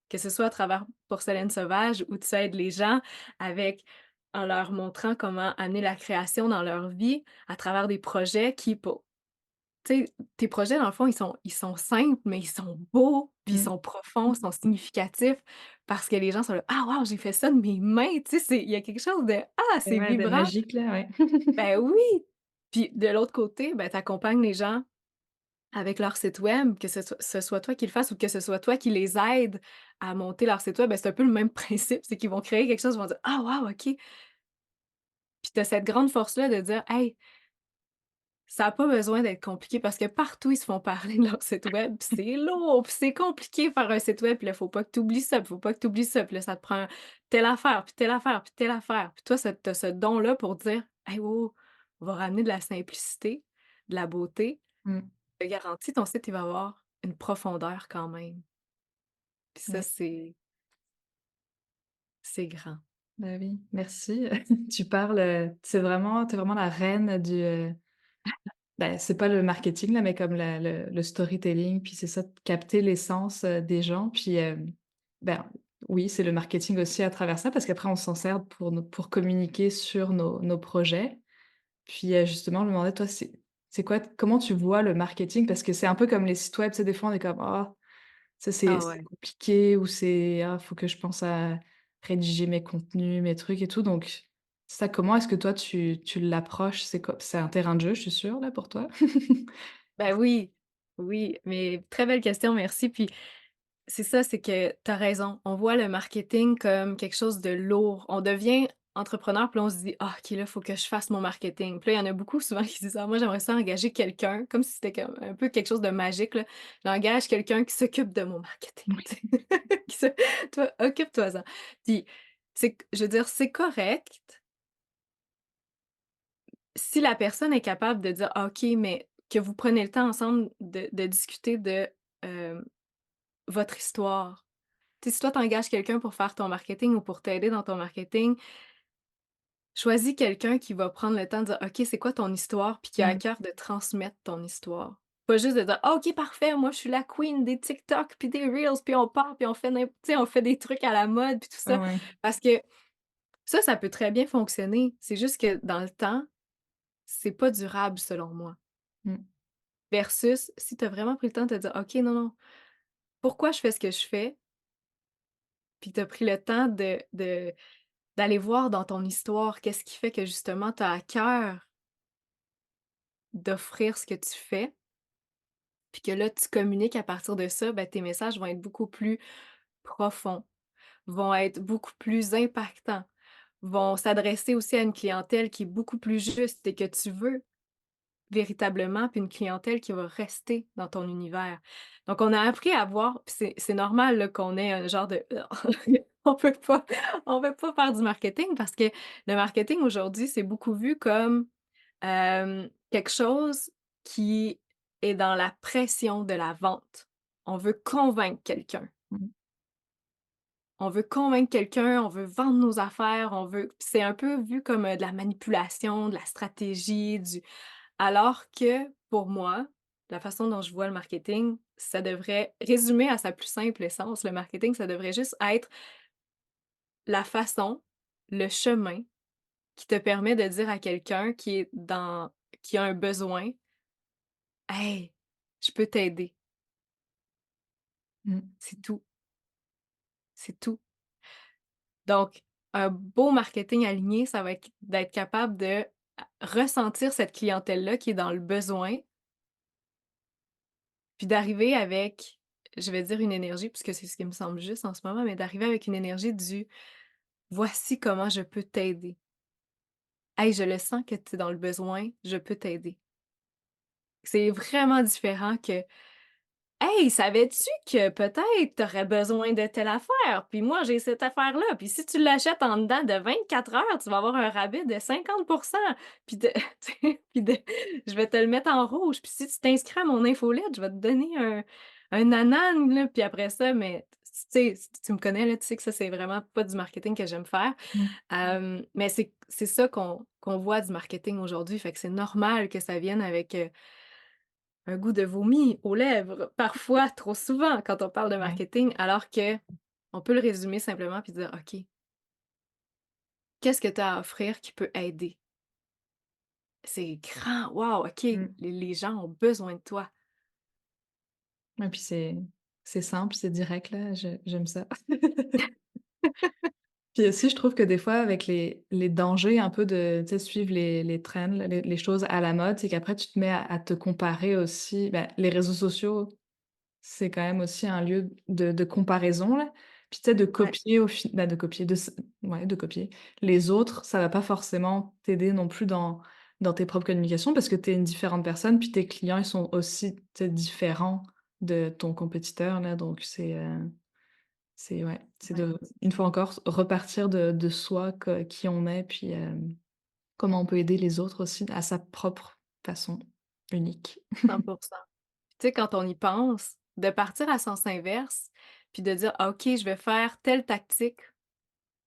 que ce soit à travers Porcelaine Sauvage où tu aides les gens avec en leur montrant comment amener la création dans leur vie à travers des projets qui, pour tu sais, tes projets, dans le fond, ils sont simples, mais ils sont beaux, puis ils Mmh. sont profonds, ils sont significatifs parce que les gens sont là: «Ah waouh, j'ai fait ça de mes mains!» Tu sais, il y a quelque chose de: «Ah, Et c'est ouais, de vibrant!» magique là, ouais. Ben oui! Puis de l'autre côté, ben, tu accompagnes les gens avec leur site web, que ce soit toi qui le fasses ou que ce soit toi qui les aides à monter leur site web, ben, c'est un peu le même principe, c'est qu'ils vont créer quelque chose, ils vont dire: «Ah waouh, OK!» Puis tu as cette grande force-là de dire: «Hey, ça a pas besoin d'être compliqué parce que partout, ils se font parler de leur site web, puis c'est lourd, puis c'est compliqué faire un site web, puis là, faut pas que tu oublies ça, puis faut pas que tu oublies ça, puis là, ça te prend telle affaire, puis telle affaire, puis telle affaire. Puis toi, tu as ce don-là pour dire: «Hey, wow, on va ramener de la simplicité, de la beauté». Mmh. Je te garantis, ton site, il va avoir une profondeur quand même. Puis ça, Ouais, c'est grand. bah, oui, merci. Tu parles, tu vraiment la reine du, bah, c'est pas le marketing là, mais comme la le storytelling, puis c'est ça, de capter l'essence, des gens. Puis, ben, oui, c'est le marketing aussi à travers ça, parce qu'après on s'en sert pour communiquer sur nos projets. Puis, justement, je me demandais, toi, c'est quoi comment tu vois le marketing? Parce que c'est un peu comme les sites web, tu sais, des fois on est comme: «Oh, ça Ah c'est ouais. compliqué» ou c'est: «Ah, faut que je pense à rédiger mes contenus, mes trucs et tout». Donc ça, comment est-ce que toi tu l'approches? C'est un terrain de jeu, je suis sûre, là, pour toi? Ben oui, oui, mais très belle question, merci. Puis c'est ça, c'est que tu as raison. On voit le marketing comme quelque chose de lourd. On devient entrepreneur, puis là, on se dit: «Ah OK, là, il faut que je fasse mon marketing». Puis là, il y en a beaucoup souvent qui disent: «Ah moi, j'aimerais ça engager quelqu'un», comme si c'était comme un peu quelque chose de magique, là. «J'engage quelqu'un qui s'occupe de mon marketing», tu sais. Qui se Toi, occupe-toi-en. Puis je veux dire, c'est correct si la personne est capable de dire: «Ah OK», mais que vous prenez le temps ensemble de discuter de, hem, votre histoire. Tu sais, si toi, tu engages quelqu'un pour faire ton marketing ou pour t'aider dans ton marketing, choisis quelqu'un qui va prendre le temps de dire: «OK, c'est quoi ton histoire?» puis qui a à Mmh. cœur de transmettre ton histoire. Pas juste de dire: «Ah OK, parfait, moi je suis la queen des TikTok puis des reels, puis on part, puis on fait tu sais, on fait des trucs à la mode puis tout Ah ça». ouais. Parce que ça peut très bien fonctionner. C'est juste que dans le temps, c'est pas durable selon moi. Mmh. Versus si tu as vraiment pris le temps de te dire: «OK, non, non, pourquoi je fais ce que je fais?» Puis tu as pris le temps de d'aller voir dans ton histoire qu'est-ce qui fait que justement tu as à cœur d'offrir ce que tu fais, puis que là tu communiques à partir de ça, ben, tes messages vont être beaucoup plus profonds, vont être beaucoup plus impactants, vont s'adresser aussi à une clientèle qui est beaucoup plus juste et que tu veux véritablement, puis une clientèle qui va rester dans ton univers. Donc on a appris à voir puis c'est normal là qu'on ait un genre de on peut pas on veut pas faire du marketing parce que le marketing aujourd'hui, c'est beaucoup vu comme, quelque chose qui est dans la pression de la vente. On veut convaincre quelqu'un. Mmh. On veut convaincre quelqu'un, on veut vendre nos affaires, on veut c'est un peu vu comme, de la manipulation, de la stratégie, du alors que pour moi, la façon dont je vois le marketing, ça devrait résumer à sa plus simple essence, le marketing, ça devrait juste être la façon, le chemin qui te permet de dire à quelqu'un qui a un besoin: «Hey, je peux t'aider». Mmh. C'est tout, c'est tout. Donc, un beau marketing aligné, ça va être d'être capable de ressentir cette clientèle-là qui est dans le besoin, puis d'arriver avec, je vais dire une énergie, puisque c'est ce qui me semble juste en ce moment, mais d'arriver avec une énergie du: «Voici comment je peux t'aider. Hey, je le sens que tu es dans le besoin, je peux t'aider». C'est vraiment différent que: «Hey, savais-tu que peut-être tu aurais besoin de telle affaire? Puis moi, j'ai cette affaire-là, puis si tu l'achètes en dedans de 24 heures, tu vas avoir un rabais de 50 puis de tu sais, puis de je vais te le mettre en rouge, puis si tu t'inscris à mon infolette, je vais te donner un anan, là». Puis après ça, mais tu sais, si tu me connais, là, tu sais que ça, c'est vraiment pas du marketing que j'aime faire. Mmh. Mais c'est ça qu'on voit du marketing aujourd'hui, fait que c'est normal que ça vienne avec, un goût de vomi aux lèvres, parfois trop souvent quand on parle de Ouais. marketing, alors que on peut le résumer simplement puis dire: «OK, qu'est-ce que tu as à offrir qui peut aider?» C'est grand, wow, OK, Mmh. les gens ont besoin de toi. Et puis c'est simple, c'est direct là, j'aime ça. Puis aussi, je trouve que des fois avec les dangers un peu de, tu sais, suivre les trends, les choses à la mode, c'est qu'après tu te mets à te comparer aussi. Bah, les réseaux sociaux, c'est quand même aussi un lieu de comparaison là. Puis tu sais, de Ouais, copier bah, de copier, ouais, de copier les autres, ça va pas forcément t'aider non plus dans tes propres communications parce que tu es une différente personne, puis tes clients, ils sont aussi, tu sais, différents de ton compétiteur là, donc c'est ouais, c'est ouais, de une fois encore, repartir de soi, qui on est, puis, comment on peut aider les autres aussi à sa propre façon unique. 100. Tu sais, quand on y pense, de partir à sens inverse, puis de dire: «Ah, OK, je vais faire telle tactique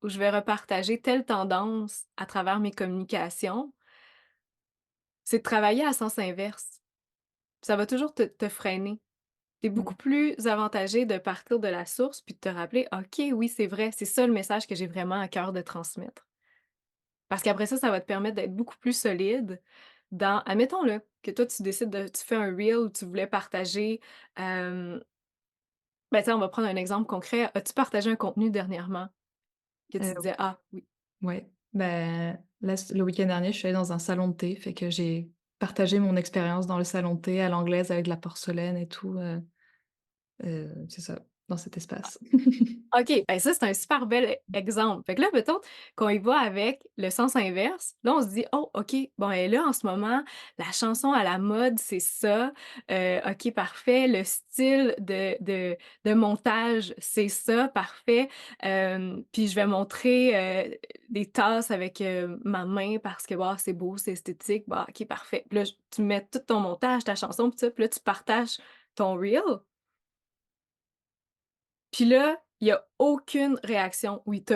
ou je vais repartager telle tendance à travers mes communications», c'est de travailler à sens inverse. Ça va toujours te freiner. C'est Mmh. beaucoup plus avantagé de partir de la source puis de te rappeler: «OK, oui, c'est vrai, c'est ça le message que j'ai vraiment à cœur de transmettre». Parce qu'après ça va te permettre d'être beaucoup plus solide dans admettons-le, que toi tu décides de tu fais un reel où tu voulais partager, hem, ben, tu sais, on va prendre un exemple concret. As-tu partagé un contenu dernièrement que tu disais: «Ah oui». Ouais, bah, là, le week-end dernier, je suis allée dans un salon de thé, fait que j'ai partagé mon expérience dans le salon de thé à l'anglaise avec de la porcelaine et tout, c'est ça, dans cet espace. OK, ben ça, c'est un super bel exemple. Fait que là, mettons qu'on y va avec le sens inverse. Là, on se dit: «Oh, OK, bon, et là, en ce moment, la chanson à la mode, c'est ça. OK, parfait. Le style de montage, c'est ça, parfait. Puis je vais montrer, des tasses avec, ma main parce que, bah, c'est beau, c'est esthétique. Bah, OK, parfait». Puis là, tu mets tout ton montage, ta chanson, puis ça, puis là, tu partages ton reel. Puis là, il y a aucune réaction. Oui, tu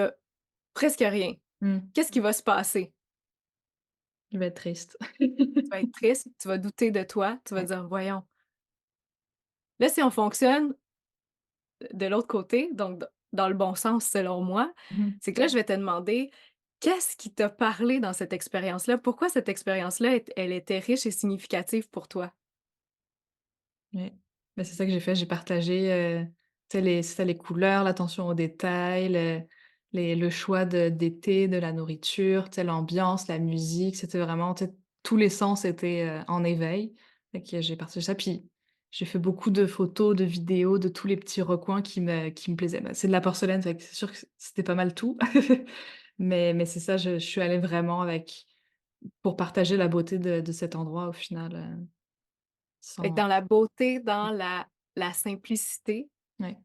presque rien. Mmh. Qu'est-ce qui va se passer? Je vais être triste. Tu vas être triste, tu vas douter de toi, tu vas Ouais. dire: «Voyons». Là, si on fonctionne de l'autre côté, donc dans le bon sens selon moi, Mmh. c'est que là, je vais te demander, qu'est-ce qui t'a parlé dans cette expérience-là? Pourquoi cette expérience-là, elle était riche et significative pour toi? Oui. Bah, c'est ça que j'ai fait, j'ai partagé, tu sais les couleurs, l'attention aux détails, le choix d'été, de la nourriture, tu sais l'ambiance, la musique, c'était vraiment, tu sais, tous les sens étaient, en éveil. Fait que j'ai partagé ça, puis j'ai fait beaucoup de photos, de vidéos, de tous les petits recoins qui me plaisaient. Bah, c'est de la porcelaine, fait que c'est sûr que c'était pas mal tout. Mais c'est ça, je suis allée vraiment avec pour partager la beauté de cet endroit au final, Fait que sans dans la beauté, dans la simplicité, ouais.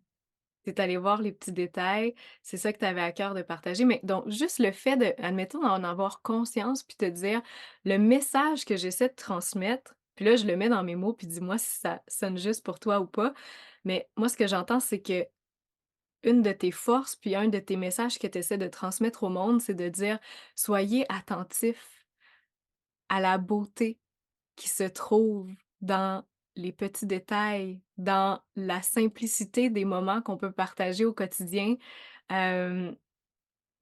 tu es allé voir les petits détails, c'est ça que tu avais à cœur de partager. Mais donc juste le fait de, admettons, d'en avoir conscience, puis te dire: «Le message que j'essaie de transmettre», puis là, je le mets dans mes mots, puis dis-moi si ça sonne juste pour toi ou pas. Mais moi, ce que j'entends, c'est que une de tes forces, puis un de tes messages que tu essaies de transmettre au monde, c'est de dire: «Soyez attentifs à la beauté qui se trouve dans les petits détails, dans la simplicité des moments qu'on peut partager au quotidien». Hem,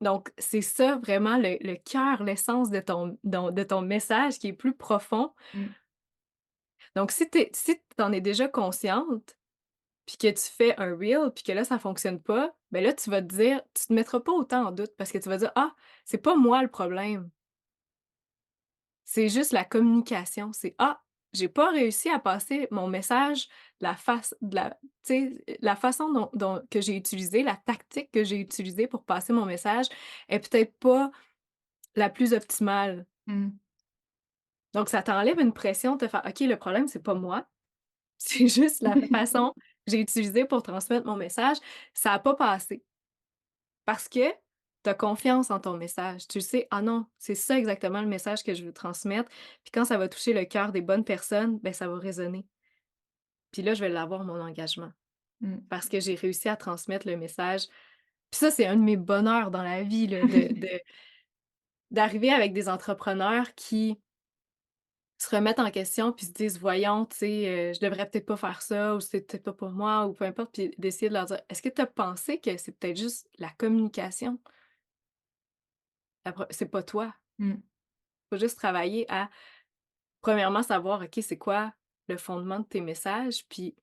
donc c'est ça vraiment le cœur, l'essence de ton message qui est plus profond. Mmh. Donc si tu en es déjà consciente, puis que tu fais un reel, puis que là, ça fonctionne pas, ben là, tu vas te dire tu te mettras pas autant en doute parce que tu vas dire: «Ah, c'est pas moi le problème, c'est juste la communication». C'est: «Ah, j'ai pas réussi à passer mon message de la tu sais, la façon dont que j'ai utilisé, la tactique que j'ai utilisée pour passer mon message est peut-être pas la plus optimale». Mmh. Donc ça t'enlève une pression de te faire: «OK, le problème, c'est pas moi, c'est juste la façon que j'ai utilisée pour transmettre mon message, ça a pas passé». Parce que tu as confiance en ton message. Tu sais: «Ah non, c'est ça exactement le message que je veux transmettre, puis quand ça va toucher le cœur des bonnes personnes, ben ça va résonner. Puis là, je vais l'avoir mon engagement, Mmh. parce que j'ai réussi à transmettre le message». Puis ça, c'est un de mes bonheurs dans la vie là, d'arriver avec des entrepreneurs qui se remettent en question puis se disent: «Voyons, tu sais, je devrais peut-être pas faire ça ou c'est peut-être pas pour moi» ou peu importe, puis d'essayer de leur dire: «Est-ce que tu as pensé que c'est peut-être juste la communication? C'est pas toi. Mmh. Faut juste travailler à, premièrement, savoir, OK, c'est quoi le fondement de tes messages, puis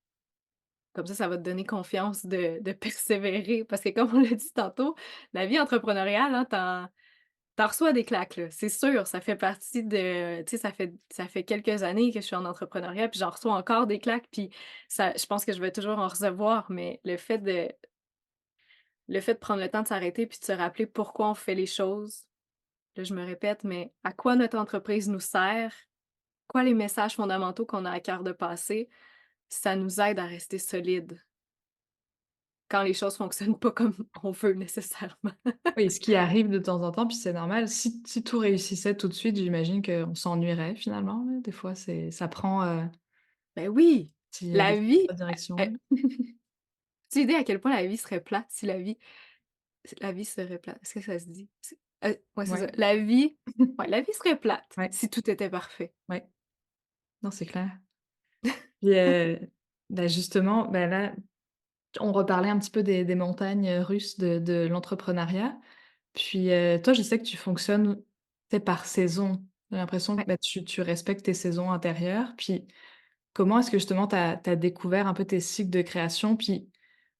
comme ça va te donner confiance de persévérer. Parce que comme on l'a dit tantôt, la vie entrepreneuriale, hein, tu reçois des claques, là, c'est sûr, ça fait partie de, tu sais, ça fait quelques années que je suis en entrepreneuriat, puis j'en reçois encore des claques, puis ça, je pense que je vais toujours en recevoir, mais le fait de prendre le temps de s'arrêter puis de se rappeler pourquoi on fait les choses, là, je me répète, mais à quoi notre entreprise nous sert? Quoi les messages fondamentaux qu'on a à cœur de passer, ça nous aide à rester solide quand les choses fonctionnent pas comme on veut nécessairement. Oui, ce qui arrive de temps en temps, puis c'est normal. Si tout réussissait tout de suite, j'imagine qu'on s'ennuierait finalement, là. Des fois, ça prend, Ben oui, des la vie, directions. eh, as-tu idée à quel point la vie serait plate si la vie serait plate? Est-ce que ça se dit? Ouais, c'est ça. Ouais, La vie serait plate ouais, si tout était parfait. ouais. Non, c'est clair. Puis, bah, justement, bah, là, on reparlait un petit peu des montagnes, russes de l'entrepreneuriat. Puis, toi, je sais que tu fonctionnes, tu sais, par saison. J'ai l'impression que, Ouais. bah, tu respectes tes saisons intérieures. Puis, comment est-ce que justement tu as découvert un peu tes cycles de création? Puis,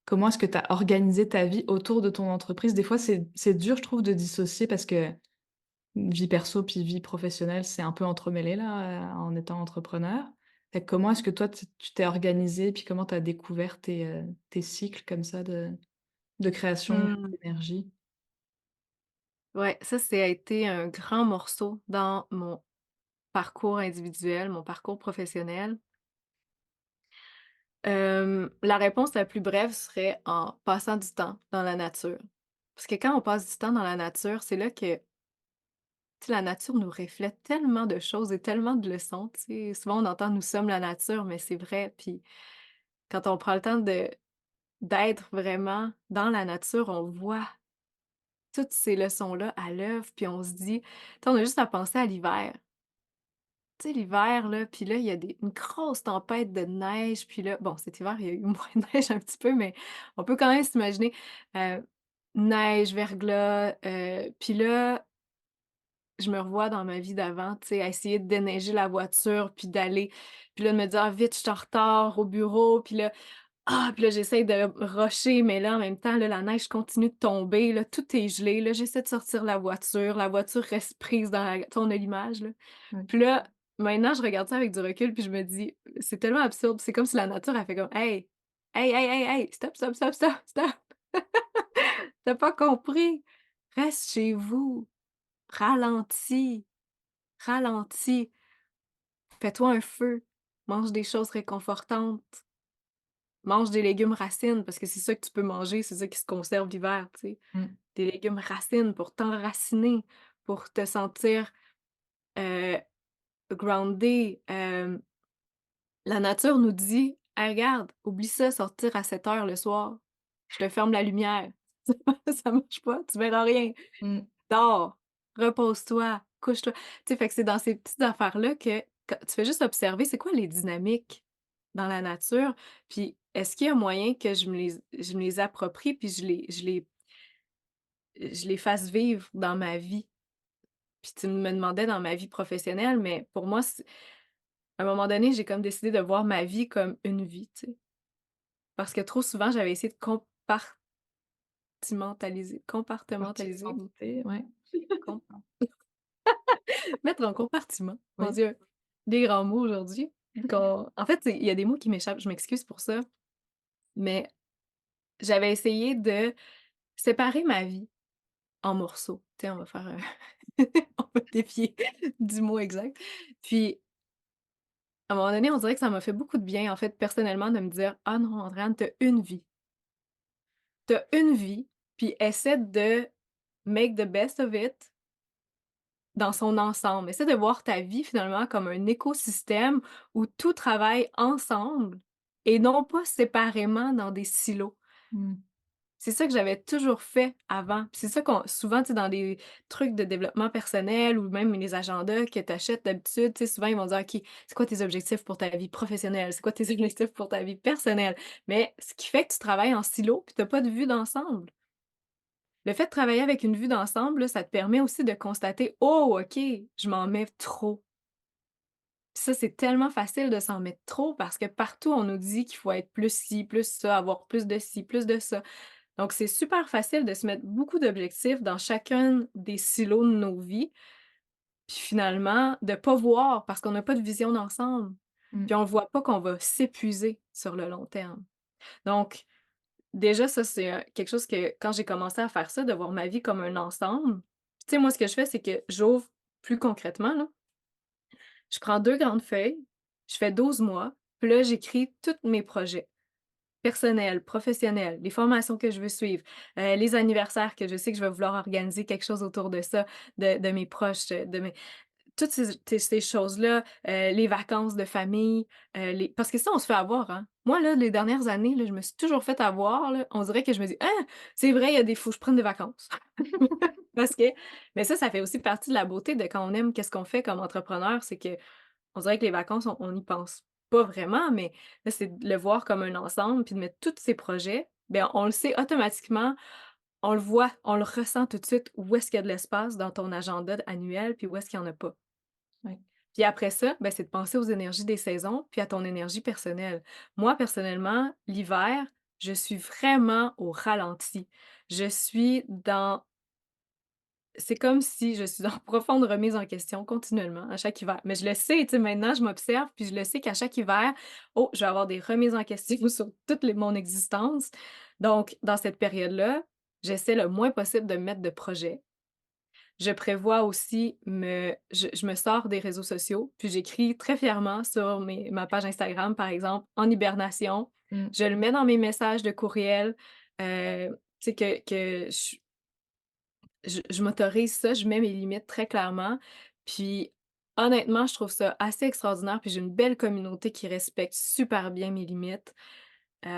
comment est-ce que tu as organisé ta vie autour de ton entreprise? Des fois, c'est dur, je trouve, de dissocier parce que vie perso puis vie professionnelle, c'est un peu entremêlé là, en étant entrepreneur. Fait que comment est-ce que toi, tu t'es organisé? Puis comment tu as découvert tes cycles comme ça de création, Mmh. d'énergie? Ouais, ça a été un grand morceau dans mon parcours individuel, mon parcours professionnel. La réponse la plus brève serait en passant du temps dans la nature. Parce que quand on passe du temps dans la nature, c'est là que, tu sais, la nature nous reflète tellement de choses et tellement de leçons, tu sais. Souvent, on entend: «Nous sommes la nature», mais c'est vrai, puis quand on prend le temps d'être vraiment dans la nature, on voit toutes ces leçons-là à l'œuvre, puis on se dit, tu sais, on a juste à penser à l'hiver. tu sais, l'hiver, là, puis là, il y a une grosse tempête de neige, puis là, bon, cet hiver, il y a eu moins de neige un petit peu, mais on peut quand même s'imaginer, heu, neige, verglas, puis là, je me revois dans ma vie d'avant, tu sais, à essayer de déneiger la voiture, puis d'aller puis là, de me dire: «Ah vite, je suis en retard au bureau», puis là, j'essaye de rusher, mais là, en même temps, là, la neige continue de tomber, là, tout est gelé, là, j'essaie de sortir la voiture reste prise dans la tu sais, on a l'image, là. Oui. Puis là, maintenant, je regarde ça avec du recul, puis je me dis: «C'est tellement absurde». C'est comme si la nature a fait comme: «Hey, hey, hey, hey, hey, stop, stop, stop, stop, stop! Tu pas compris? Reste chez vous, ralentis, ralentis, fais-toi un feu, mange des choses réconfortantes». Mange des légumes racines parce que c'est ça que tu peux manger, c'est ça qui se conserve l'hiver, tu sais. Mmh. Des légumes racines pour t'enraciner, pour te sentir, heu, groundé. La nature nous dit: «Hey regarde, oublie ça, sortir à 7 heures le soir, je te ferme la lumière». Ça marche pas, tu verras rien. Mmh. Dors, repose-toi, couche-toi. Tu sais, fait que c'est dans ces petites affaires-là que quand tu fais juste observer c'est quoi les dynamiques dans la nature, puis est-ce qu'il y a moyen que je me les approprie puis je les fasse vivre dans ma vie? Puis tu me demandais dans ma vie professionnelle, mais pour moi, à un moment donné, j'ai comme décidé de voir ma vie comme une vie, tu sais? Parce que trop souvent, j'avais essayé de compartimentaliser, Compartimentalité, ouais. Com mettre en compartiment. Mon oui. Dieu, des grands mots aujourd'hui. En fait, il y a des mots qui m'échappent, je m'excuse pour ça, mais j'avais essayé de séparer ma vie en morceaux. Tu sais, on va faire, on va défier du mot exact. Puis, à un moment donné, on dirait que ça m'a fait beaucoup de bien, en fait, personnellement, de me dire: «Ah non, Andréane, tu une vie. T'as une vie, puis essaie de make the best of it dans son ensemble. Essaie de voir ta vie finalement comme un écosystème où tout travaille ensemble et non pas séparément dans des silos. Mmh. C'est ça que j'avais toujours fait avant. Puis c'est ça qu'on souvent, tu sais, dans des trucs de développement personnel ou même les agendas que tu achètes d'habitude, tu sais, souvent ils vont dire: «OK, c'est quoi tes objectifs pour ta vie professionnelle? C'est quoi tes objectifs pour ta vie personnelle?» Mais ce qui fait que tu travailles en silo puis tu pas de vue d'ensemble. Le fait de travailler avec une vue d'ensemble, là, ça te permet aussi de constater: «Oh OK, je m'en mets trop». Puis ça, c'est tellement facile de s'en mettre trop parce que partout, on nous dit qu'il faut être plus ci, plus ça, avoir plus de ci, plus de ça. Donc c'est super facile de se mettre beaucoup d'objectifs dans chacun des silos de nos vies, puis finalement de pas voir parce qu'on n'a pas de vision d'ensemble. Mmh. Puis on ne voit pas qu'on va s'épuiser sur le long terme. Donc déjà ça, c'est, quelque chose que quand j'ai commencé à faire ça, de voir ma vie comme un ensemble, tu sais, moi, ce que je fais, c'est que j'ouvre plus concrètement, là, je prends 2 grandes feuilles, je fais 12 mois, puis là, j'écris tous mes projets personnels, professionnels, les formations que je veux suivre, les anniversaires que je sais que je vais vouloir organiser quelque chose autour de ça, de mes proches, de mes toutes ces choses-là, les vacances de famille, les parce que ça, on se fait avoir, hein. Moi, là, les dernières années, là, je me suis toujours fait avoir, là. On dirait que je me dis: «Ah! C'est vrai, il y a des faut que je prenne des vacances». Parce que mais ça fait aussi partie de la beauté de quand on aime qu'est-ce qu'on fait comme entrepreneur, c'est qu'on dirait que les vacances, on n'y pense pas vraiment, mais là, c'est de le voir comme un ensemble puis de mettre tous ces projets, bien, on le sait automatiquement, on le voit, on le ressent tout de suite où est-ce qu'il y a de l'espace dans ton agenda annuel puis où est-ce qu'il y en a pas. Oui. Puis après ça, ben, c'est de penser aux énergies des saisons, puis à ton énergie personnelle. Moi, personnellement, l'hiver, je suis vraiment au ralenti. Je suis dans c'est comme si je suis en profonde remise en question continuellement à chaque hiver. Mais je le sais, tu sais, maintenant, je m'observe, puis je le sais qu'à chaque hiver, oh, je vais avoir des remises en question sur toute mon existence. Donc, dans cette période-là, j'essaie le moins possible de me mettre de projet. Je prévois aussi je me sors des réseaux sociaux, puis j'écris très fièrement sur ma page Instagram, par exemple, en hibernation. Mmh. Je le mets dans mes messages de courriel, tu sais, que je m'autorise ça, je mets mes limites très clairement. Puis honnêtement, je trouve ça assez extraordinaire, puis j'ai une belle communauté qui respecte super bien mes limites. Puis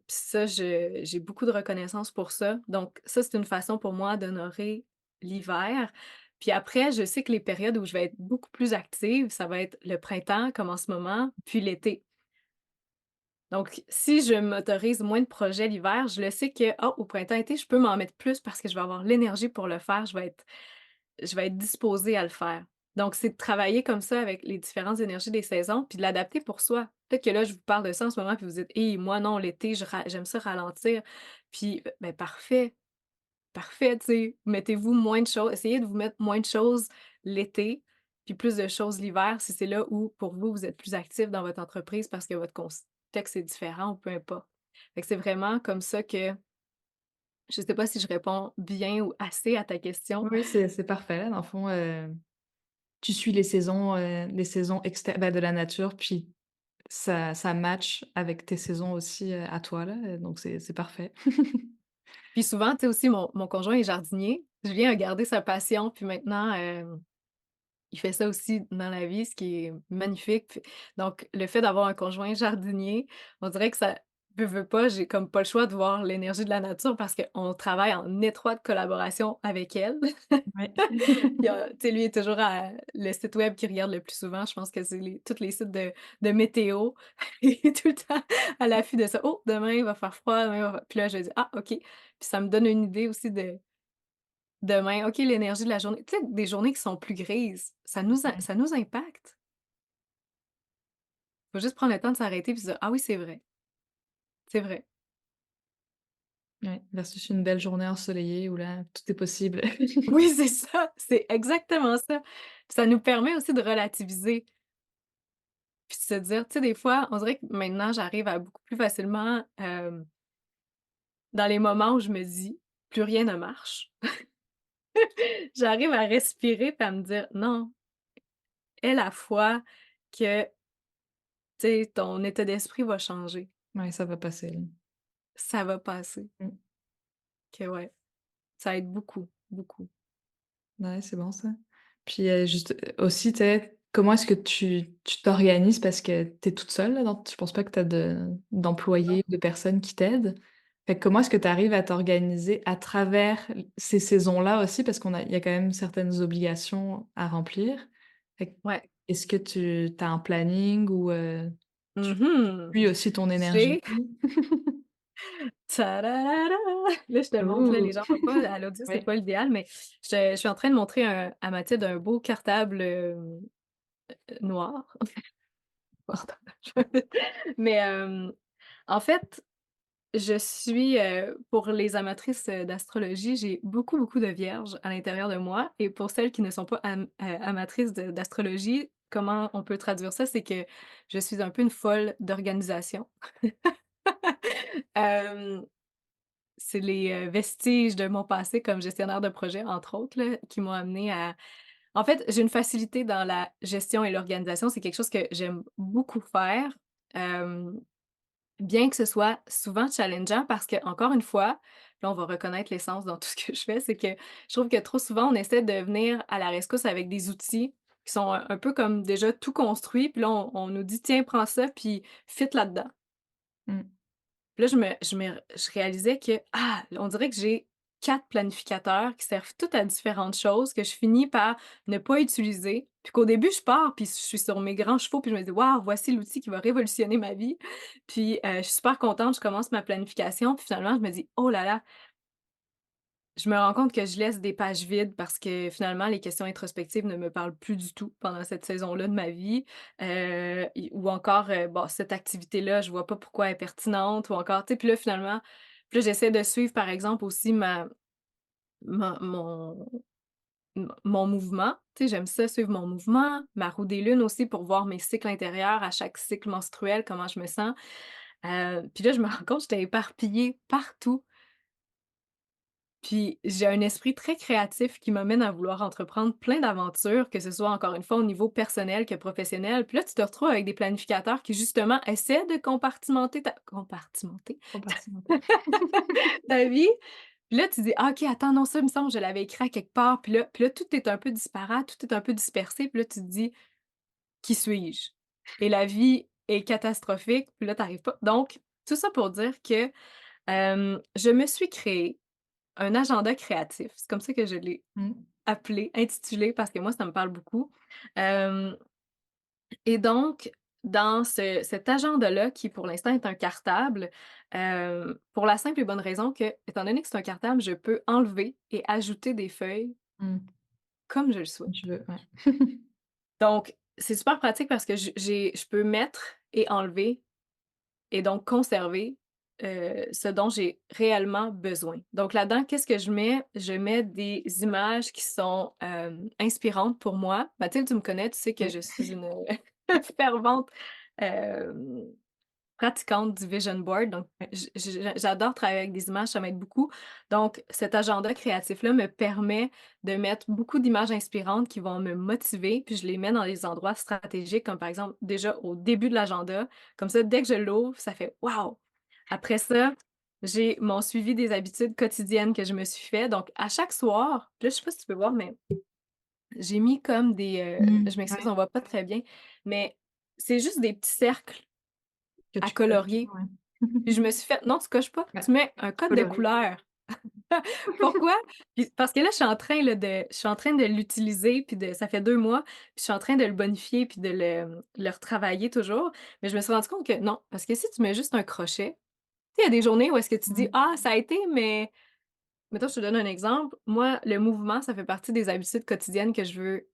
ça, j'ai beaucoup de reconnaissance pour ça. Donc ça, c'est une façon pour moi d'honorer l'hiver. Puis après, je sais que les périodes où je vais être beaucoup plus active, ça va être le printemps, comme en ce moment, puis l'été. Donc, si je m'autorise moins de projets l'hiver, je le sais que, oh, au printemps-été, je peux m'en mettre plus parce que je vais avoir l'énergie pour le faire, je vais être disposée à le faire. Donc, c'est de travailler comme ça avec les différentes énergies des saisons, puis de l'adapter pour soi. Peut-être que là, je vous parle de ça en ce moment, puis vous dites: «Hey, moi non, l'été, j'aime ça ralentir». Puis, ben, parfait, parfait, tu sais, mettez-vous moins de choses, essayez de vous mettre moins de choses l'été, puis plus de choses l'hiver, si c'est là où, pour vous, vous êtes plus actif dans votre entreprise parce que votre contexte est différent ou peu importe. Fait que c'est vraiment comme ça que je sais pas si je réponds bien ou assez à ta question. Oui, c'est parfait, là, dans le fond, tu suis les saisons de la nature, puis ça match avec tes saisons aussi, à toi, là, donc c'est parfait. Puis souvent, tu sais aussi, mon conjoint est jardinier. Je viens regarder sa passion, puis maintenant, il fait ça aussi dans la vie, ce qui est magnifique. Puis donc le fait d'avoir un conjoint jardinier, on dirait que ça veux pas, j'ai comme pas le choix de voir l'énergie de la nature parce qu'on travaille en étroite collaboration avec elle. Ouais. Puis, tu sais, lui est toujours à le site web qu'il regarde le plus souvent, je pense que c'est tous les sites de météo. Il est tout le temps à l'affût de ça. «Oh, demain, il va faire froid, demain, il va faire» puis là, je dis: «Ah, OK». Puis ça me donne une idée aussi de demain, OK, l'énergie de la journée. Tu sais, des journées qui sont plus grises, Mmh. ça nous impacte. Faut juste prendre le temps de s'arrêter puis se dire: «Ah oui, c'est vrai, c'est vrai». Ouais, versus une belle journée ensoleillée où là, tout est possible. Oui, c'est ça, c'est exactement ça. Puis ça nous permet aussi de relativiser, puis de se dire tu sais, des fois, on dirait que maintenant, j'arrive à beaucoup plus facilement, dans les moments où je me dis: «Plus rien ne marche», j'arrive à respirer puis à me dire: «Non, aie la foi que, tu sais, ton état d'esprit va changer, Ouais, ça va passer, là. ça va passer». Mmh. Que ouais, ça aide beaucoup, beaucoup. Ouais, c'est bon ça. Puis, juste, aussi, tu sais, comment est-ce que tu t'organises? Parce que tu es toute seule là, je pense pas que tu as d'employés ou de personnes qui t'aident. Fait que comment est-ce que tu arrives à t'organiser à travers ces saisons-là aussi? Parce il y a quand même certaines obligations à remplir. Fait que Ouais. est-ce que tu as un planning ou, tu Mmh. suis aussi ton énergie? J'ai tararara! Là, je te montre, là, Ouh! les gens voient pas, à l'audio, c'est Ouais. pas l'idéal, mais je suis en train de montrer à Mathilde un beau cartable, noir. Mais, en fait, je suis, pour les amatrices, d'astrologie, j'ai beaucoup, beaucoup de vierges à l'intérieur de moi et pour celles qui ne sont pas amatrices d'astrologie, comment on peut traduire ça? C'est que je suis un peu une folle d'organisation. Hem, c'est les, vestiges de mon passé comme gestionnaire de projet, entre autres, là, qui m'ont amenée à en fait, j'ai une facilité dans la gestion et l'organisation. C'est quelque chose que j'aime beaucoup faire, hem, bien que ce soit souvent challengeant parce que encore une fois, là, on va reconnaître l'essence dans tout ce que je fais, c'est que je trouve que trop souvent, on essaie de venir à la rescousse avec des outils qui sont un peu comme déjà tout construits, puis là, on nous dit: «Tiens, prends ça, puis fit là-dedans». Mmh. Puis là, je réalisais que, ah, on dirait que j'ai 4 planificateurs qui servent tous à différentes choses, que je finis par ne pas utiliser. Puis qu'au début, je pars, puis je suis sur mes grands chevaux, puis je me dis: «Waouh, voici l'outil qui va révolutionner ma vie». Puis, je suis super contente, je commence ma planification, puis finalement, je me dis: «Oh là là». Je me rends compte que je laisse des pages vides parce que finalement, les questions introspectives ne me parlent plus du tout pendant cette saison-là de ma vie. Ou encore, bon, cette activité-là, je vois pas pourquoi elle est pertinente ou encore, tu sais, puis là, finalement, puis là, j'essaie de suivre, par exemple, aussi ma mon mouvement. Tu sais, j'aime ça, suivre mon mouvement, ma roue des lunes aussi pour voir mes cycles intérieurs à chaque cycle menstruel, comment je me sens. Puis là, je me rends compte que j'étais éparpillée partout. Puis j'ai un esprit très créatif qui m'amène à vouloir entreprendre plein d'aventures, que ce soit encore une fois au niveau personnel que professionnel. Puis là, tu te retrouves avec des planificateurs qui justement essaient de compartimenter Compartimenter. ta vie. Puis là, tu dis: «Ah OK, attends, non, ça, il me semble, je l'avais écrit à quelque part». Puis là, tout est un peu disparate, tout est un peu dispersé. Puis là, tu te dis: «Qui suis-je?» Et la vie est catastrophique. Puis là, tu arrives pas donc tout ça pour dire que, je me suis créé un agenda créatif, c'est comme ça que je l'ai Mmh. appelé, intitulé, parce que moi, ça me parle beaucoup. Hem et donc, dans cet agenda-là, qui pour l'instant est un cartable, pour la simple et bonne raison que, étant donné que c'est un cartable, je peux enlever et ajouter des feuilles Mmh. comme je le Quand souhaite. tu veux, ouais. Donc, c'est super pratique parce que je peux mettre et enlever et donc conserver, ce dont j'ai réellement besoin. Donc là-dedans, qu'est-ce que je mets? Je mets des images qui sont, inspirantes pour moi. Mathilde, tu me connais, tu sais que Oui. je suis une fervente, hem pratiquante du vision board, donc Ouais. j'adore travailler avec des images, ça m'aide beaucoup. Donc cet agenda créatif-là me permet de mettre beaucoup d'images inspirantes qui vont me motiver, puis je les mets dans des endroits stratégiques, comme par exemple, déjà au début de l'agenda. Comme ça, dès que je l'ouvre, ça fait «Wow!». Après ça, j'ai mon suivi des habitudes quotidiennes que je me suis fait. Donc à chaque soir, puis là, je sais pas si tu peux voir, mais j'ai mis comme des, Mmh. je m'excuse, Ouais, on voit pas très bien, mais c'est juste des petits cercles que à tu coches, colorier. ouais. Puis je me suis fait: «Non, tu coches pas, Ouais, tu mets un tu code de colories. couleur». Pourquoi? Puis parce que là, je suis en train de l'utiliser, puis ça fait 2 mois, puis je suis en train de le bonifier, puis de le retravailler toujours. Mais je me suis rendu compte que non, parce que si tu mets juste un crochet, tu sais, il y a des journées où est-ce que tu dis: Mmh. «Ah, ça a été», mais mettons, je te donne un exemple. Moi, le mouvement, ça fait partie des habitudes quotidiennes que je veux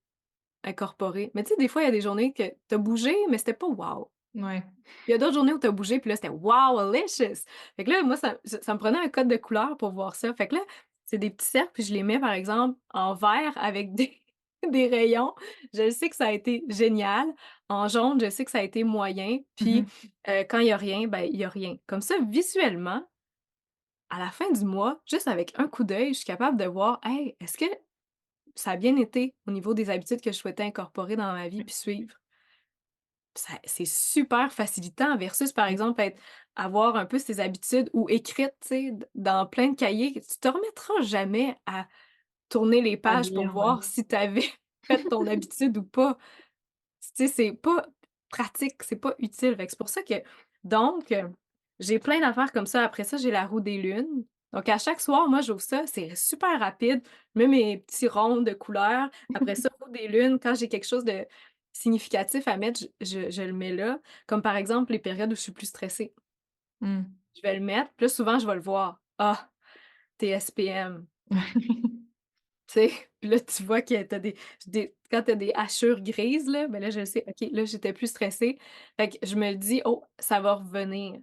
incorporer. Mais tu sais, des fois, il y a des journées que tu as bougé, mais c'était pas wow. Ouais. Il y a d'autres journées où tu as bougé, puis là, c'était «Wowalicious!». Fait que là, moi, ça me prenait un code de couleur pour voir ça. Fait que là, c'est des petits cercles, puis je les mets, par exemple, en vert avec des des rayons. Je sais que ça a été génial. En jaune, je sais que ça a été moyen. Mmh Puis, mh. quand il y a rien, ben, il y a rien. Comme ça, visuellement, à la fin du mois, juste avec un coup d'œil, je suis capable de voir: «Hey, est-ce que ça a bien été au niveau des habitudes que je souhaitais incorporer dans ma vie Ouais, puis suivre?». Ça c'est super facilitant versus, par ouais. exemple, avoir un peu ces habitudes ou écrites, tu sais, dans plein de cahiers que tu te remettras jamais à tourner les À pages pour lire, ouais. voir si tu avais fait ton habitude ou pas. Tu sais, c'est pas pratique, c'est pas utile. Fait que c'est pour ça que donc j'ai plein d'affaires comme ça. Après ça, j'ai la roue des lunes. Donc à chaque soir, moi, j'ouvre ça, c'est super rapide. Je mets mes petits ronds de couleurs. Après ça, roue des lunes, quand j'ai quelque chose de significatif à mettre, je le mets là. Comme par exemple, les périodes où je suis plus stressée. Mmh. Je vais le mettre, puis là, souvent, je vais le voir. Ah, TSPM. Tu sais? Puis là, tu vois que tu as des quand tu as des hachures grises, là, ben là, je sais, OK, là, j'étais plus stressée. Fait que je me dis: «Oh, ça va revenir».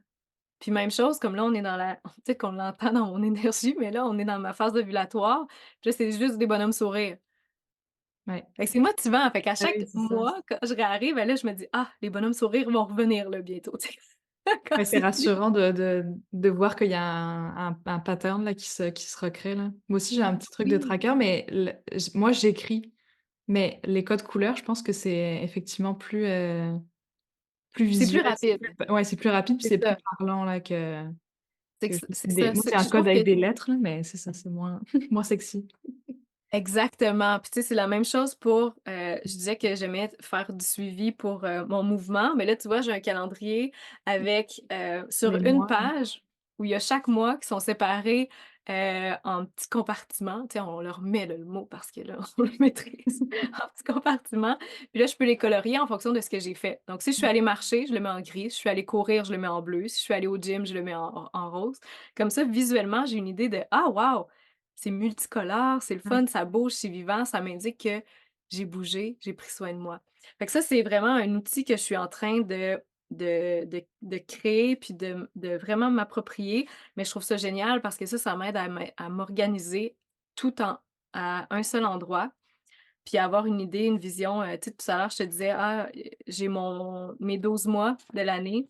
Puis même chose, comme là, on est dans la tu sais qu'on l'entend dans mon énergie, mais là, on est dans ma phase ovulatoire, puis là, c'est juste des bonhommes sourires. Ouais. Fait que c'est motivant, fait qu'à Ah oui, chaque c'est ça. mois, quand je réarrive, ben là, je me dis: «Ah, les bonhommes sourires vont revenir, là, bientôt», tu sais? Quand Ouais, c'est c'est fini. rassurant de voir qu'il y a un pattern là qui se recrée là. Moi aussi j'ai un petit truc de Oui, tracker, mais moi j'écris, mais les codes couleurs, je pense que c'est effectivement plus c'est plus visuel, rapide, c'est plus rapide, puis c'est c'est plus ça. parlant là C'est que que juste c'est des ça, moi c'est un je code trouve avec que des lettres là, mais c'est ça, c'est moins moins sexy. exactement. Puis tu sais, c'est la même chose pour, je disais que j'aimais faire du suivi pour, mon mouvement, mais là, tu vois, j'ai un calendrier avec, sur Les une mois, page où il y a chaque mois qui sont séparés, en petits compartiments. Tu sais, on leur met là, le mot parce que là, on le maîtrise, en petits compartiments. Puis là, je peux les colorier en fonction de ce que j'ai fait. Donc si je suis allée marcher, je le mets en gris. Si je suis allée courir, je le mets en bleu. Si je suis allée au gym, je le mets en rose. Comme ça, visuellement, j'ai une idée de: «Ah wow! C'est multicolore, c'est le ouais, fun, ça bouge, c'est vivant, ça m'indique que j'ai bougé, j'ai pris soin de moi». Fait que ça, c'est vraiment un outil que je suis en train de créer puis de vraiment m'approprier. Mais je trouve ça génial parce que ça m'aide à m'organiser tout en à un seul endroit, puis avoir une idée, une vision, tu sais, tout à l'heure, je te disais: «Ah, j'ai mes 12 mois de l'année»,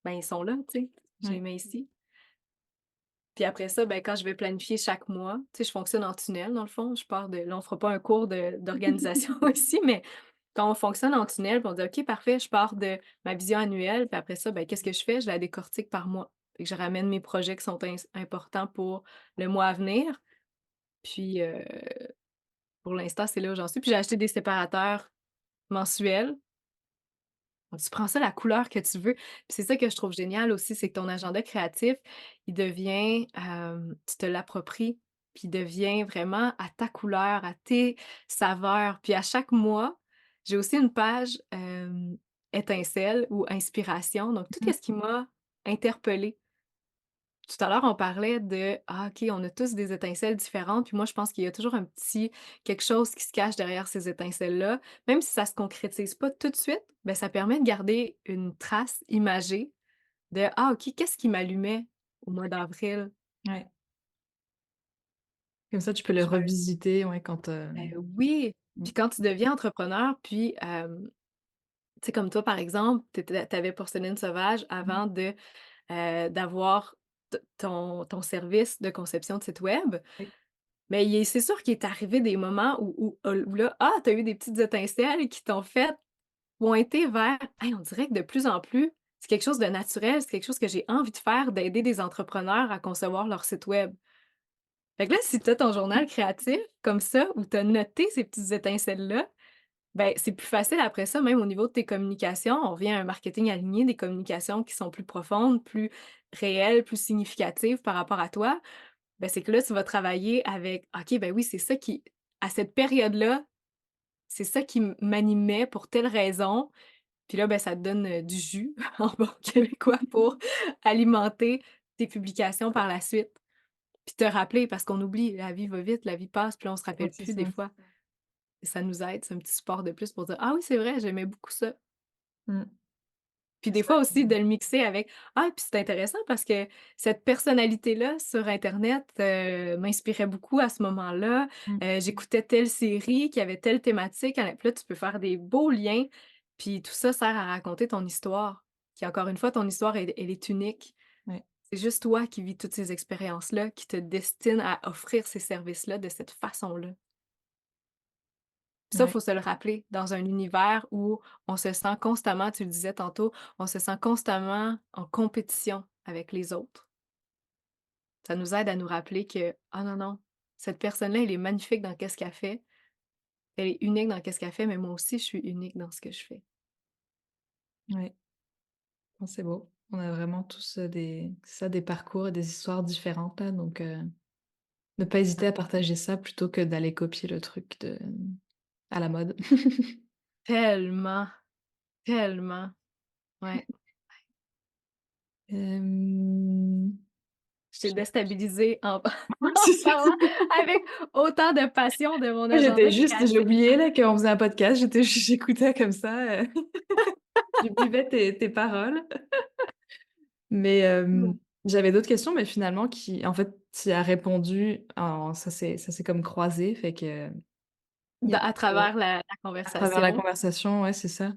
ben, ils sont là, tu sais, je les ouais. mets ici. Puis après ça, ben, quand je vais planifier chaque mois, tu sais, je fonctionne en tunnel dans le fond. Je pars de là, on fera pas un cours d'organisation ici, mais quand on fonctionne en tunnel, puis on dit: «OK, parfait, je pars de ma vision annuelle», puis après ça, ben, qu'est-ce que je fais? Je la décortique par mois. Fait que je ramène mes projets qui sont importants pour le mois à venir. Puis, pour l'instant, c'est là où j'en suis. Puis j'ai acheté des séparateurs mensuels. Donc tu prends ça la couleur que tu veux. Puis c'est ça que je trouve génial aussi, c'est que ton agenda créatif, il devient, tu te l'appropries. puis devient vraiment à ta couleur, à tes saveurs. Puis à chaque mois, j'ai aussi une page, étincelle ou inspiration, donc tout Mmh. ce qui m'a interpellée. Tout à l'heure, on parlait de: «Ah OK, on a tous des étincelles différentes», puis moi, je pense qu'il y a toujours un petit quelque chose qui se cache derrière ces étincelles-là. Même si ça se concrétise pas tout de suite, ben ça permet de garder une trace imagée de: «Ah OK, qu'est-ce qui m'allumait au mois d'avril?» Ouais. Comme ça, tu peux le Je me revisiter, ouais, quand, Oui, mmh, puis quand tu deviens entrepreneur, puis, tu sais, comme toi, par exemple, tu avais Porcelaine Sauvage mmh, avant d'avoir ton service de conception de site web. oui, Mais c'est sûr qu'il est arrivé des moments où là, ah, tu as eu des petites étincelles qui t'ont fait pointer vers: «Hey, on dirait que de plus en plus, c'est quelque chose de naturel, c'est quelque chose que j'ai envie de faire, d'aider des entrepreneurs à concevoir leur site web». Fait que là, si tu as ton journal créatif comme ça, où tu as noté ces petites étincelles-là, ben, c'est plus facile après ça, même au niveau de tes communications. On revient à un marketing aligné, des communications qui sont plus profondes, plus réelles, plus significatives par rapport à toi. Ben, c'est que là, tu vas travailler avec: «OK, ben oui, c'est ça qui à cette période-là, c'est ça qui m'animait pour telle raison». Puis là, ben, ça te donne, du jus en bon québécois pour alimenter tes publications par la suite. Puis te rappeler parce qu'on oublie, la vie va vite, la vie passe, puis là, on se ouais, rappelle c'est plus ça. des fois. Et ça nous aide, c'est un petit support de plus pour dire: «Ah oui, c'est vrai, j'aimais beaucoup ça». Mmh. Puis des C'est fois vrai. aussi de le mixer avec: «Ah, puis c'est intéressant parce que cette personnalité-là sur internet, m'inspirait beaucoup à ce moment-là. Mmh. J'écoutais telle série qui avait telle thématique». Puis là, tu peux faire des beaux liens, puis tout ça sert à raconter ton histoire, qui encore une fois, ton histoire, elle est unique. Ouais, C'est juste toi qui vis toutes ces expériences-là, qui te destinent à offrir ces services-là de cette façon-là. Ça, ouais, faut se le rappeler dans un univers où on se sent constamment, tu le disais tantôt, on se sent constamment en compétition avec les autres. Ça nous aide à nous rappeler que: «Ah non, non, cette personne-là, elle est magnifique dans qu'est-ce qu'elle fait. Elle est unique dans qu'est-ce qu'elle fait, mais moi aussi, je suis unique dans ce que je fais». ouais. Non, c'est beau. On a vraiment tous, des parcours et des histoires différentes là, donc ne pas hésiter à partager ça plutôt que d'aller copier le truc à la mode. Tellement, tellement, ouais. Hem, Je t'ai déstabilisée en en c'est ça. parlant avec autant de passion de mon Moi, agenda j'ai créatif. oublié là qu'on faisait un podcast, j'écoutais comme ça, je buvais tes paroles. Mais j'avais d'autres questions, mais finalement qui en fait, tu y as répondu en ça s'est comme croisé, fait que il y a À pas de travers la à travers la conversation. conversation, ouais, c'est ça.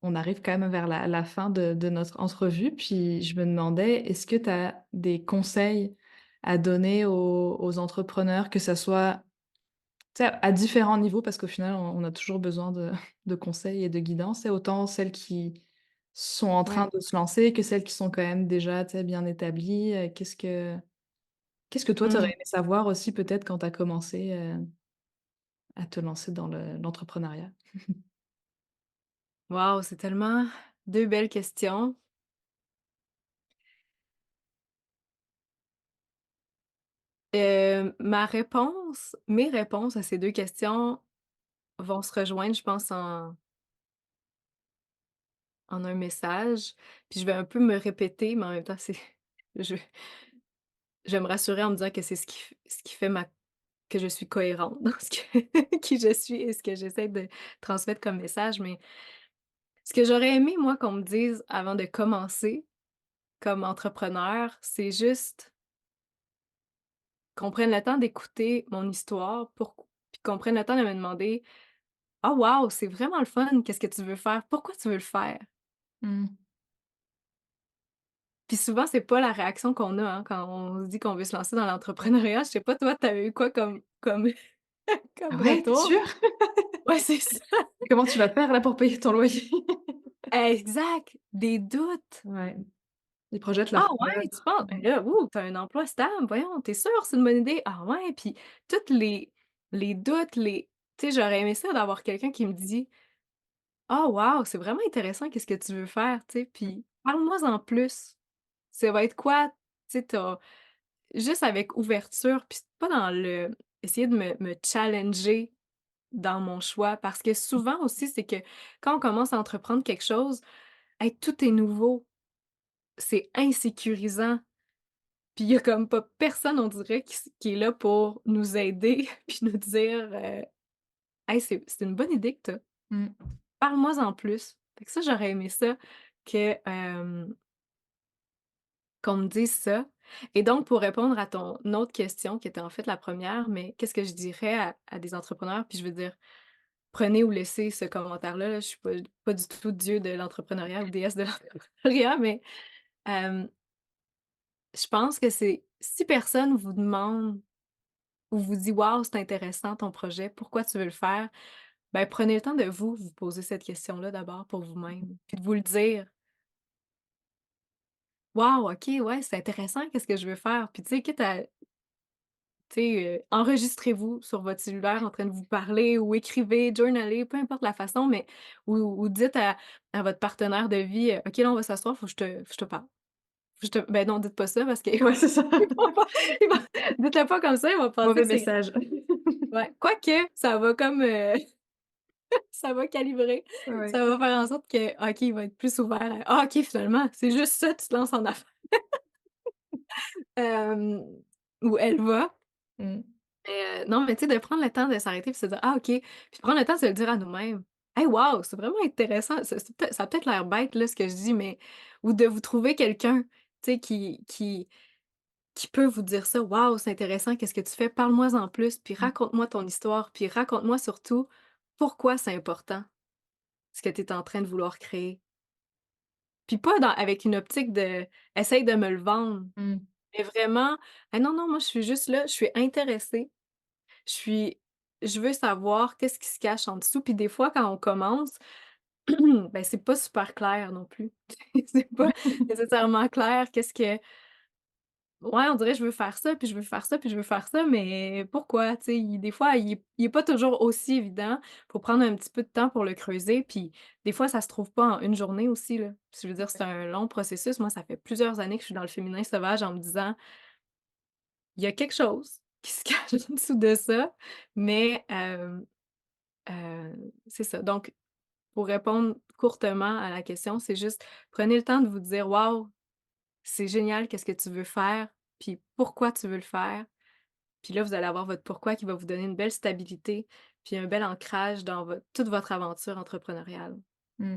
On arrive quand même vers la fin de notre entrevue, puis je me demandais, est-ce que tu as des conseils à donner aux entrepreneurs, que ça soit, tu sais, à différents niveaux? Parce qu'au final, on a toujours besoin de de conseils et de guidance, et autant celles qui sont en train Ouais. de se lancer que celles qui sont quand même déjà, tu sais, bien établies, qu'est-ce que toi, tu aurais Mmh. aimé savoir aussi peut-être quand tu as commencé, à te lancer dans l'entrepreneuriat? Waouh, c'est tellement 2 belles questions. Mes réponses à ces 2 questions vont se rejoindre, je pense, en un message. Puis je vais un peu me répéter, mais en même temps, je je vais me rassurer en me disant que c'est ce qui fait ma que je suis cohérente dans ce que qui je suis et ce que j'essaie de transmettre comme message. Mais ce que j'aurais aimé, moi, qu'on me dise avant de commencer comme entrepreneur, c'est juste qu'on prenne le temps d'écouter mon histoire puis qu'on prenne le temps de me demander: «Ah wow, c'est vraiment le fun, qu'est-ce que tu veux faire? Pourquoi tu veux le faire?» Mmh. Puis souvent, c'est pas la réaction qu'on a, hein, quand on se dit qu'on veut se lancer dans l'entrepreneuriat. Je sais pas toi, tu as eu quoi comme Ah comme ouais, tu es retour? sûre? Ouais, c'est ça. Comment tu vas faire là pour payer ton loyer? Exact, des doutes. Ouais, ils projettent «Ah leur ouais, peur. tu penses? Ben là, ouh, tu as un emploi stable, voyons, tu es sûre, c'est une bonne idée? Ah ouais?» Puis toutes les doutes, tu sais, j'aurais aimé ça d'avoir quelqu'un qui me dit: «Ah wow, c'est vraiment intéressant, qu'est-ce que tu veux faire?» Tu sais, Mmh. puis «Parle-moi en plus. Ça va être quoi?» Tu sais, juste avec ouverture, puis c'est pas dans le essayer de me challenger dans mon choix parce que souvent aussi, c'est que quand on commence à entreprendre quelque chose, hey, tout est nouveau, c'est insécurisant, puis il y a comme pas personne, on dirait, qui est là pour nous aider puis nous dire, «Hey, c'est une bonne idée que tu Mmh. parle-moi en plus». Fait que ça, j'aurais aimé ça que, qu'on me dise ça. Et donc pour répondre à ton autre question qui était en fait la première, mais qu'est-ce que je dirais à des entrepreneurs? Puis je veux dire, prenez ou laissez ce commentaire-là, là, je suis pas du tout dieu de l'entrepreneuriat ou déesse de l'entrepreneuriat, mais, hem, je pense que c'est si personne vous demande ou vous dit: «Waouh, c'est intéressant ton projet, pourquoi tu veux le faire?» Ben, prenez le temps de vous poser cette question-là d'abord pour vous-même, puis de vous le dire: «Waouh, OK, ouais, c'est intéressant, qu'est-ce que je veux faire?» Puis tu sais, quitte à tu sais, enregistrez-vous sur votre cellulaire en train de vous parler ou écrivez, journalez, peu importe la façon, mais ou dites à votre partenaire de vie, «OK, là, on va s'asseoir, faut que je te parle. Faut que je te» ben non, dites pas ça parce qu'il Ouais, c'est ça. va pas il va dites-le pas comme ça, il va penser Mauvais que c'est message. ouais, quoique ça va comme, ça va calibrer, Ouais. ça va faire en sorte que, OK, il va être plus ouvert à «Ah OK, finalement, c'est juste ça, tu te lances en affaires». Hem, ou elle va. Mmh. Mais, non, mais tu sais, de prendre le temps de s'arrêter puis se dire: «Ah OK», puis prendre le temps de se le dire à nous-mêmes. «Hey, wow, c'est vraiment intéressant». Ça a peut-être l'air bête là, ce que je dis, mais ou de vous trouver quelqu'un, tu sais, qui peut vous dire ça: «Wow, c'est intéressant, qu'est-ce que tu fais? Parle-moi en plus, puis Mmh. raconte-moi ton histoire, puis raconte-moi surtout pourquoi c'est important, ce que tu es en train de vouloir créer». Puis pas avec une optique de: «Essaye de me le vendre», Mmh. mais vraiment: «Ah non, non, moi je suis juste là, je suis intéressée». Je suis je veux savoir qu'est-ce qui se cache en dessous, puis des fois quand on commence, ben, c'est pas super clair non plus. C'est pas nécessairement clair qu'est-ce que ouais, on dirait: «Je veux faire ça, puis je veux faire ça, puis je veux faire ça», mais pourquoi? Tu sais, des fois, il est pas toujours aussi évident. Faut prendre un petit peu de temps pour le creuser, puis des fois, ça se trouve pas en une journée aussi, là. Je veux dire, c'est un long processus. Moi, ça fait plusieurs années que je suis dans le féminin sauvage en me disant: «Il y a quelque chose qui se cache en dessous de ça», mais c'est ça. Donc, pour répondre courtement à la question, c'est juste prenez le temps de vous dire: «Waouh, c'est génial, qu'est-ce que tu veux faire, puis pourquoi tu veux le faire». Puis là, vous allez avoir votre pourquoi qui va vous donner une belle stabilité, puis un bel ancrage dans toute votre aventure entrepreneuriale. Mmh.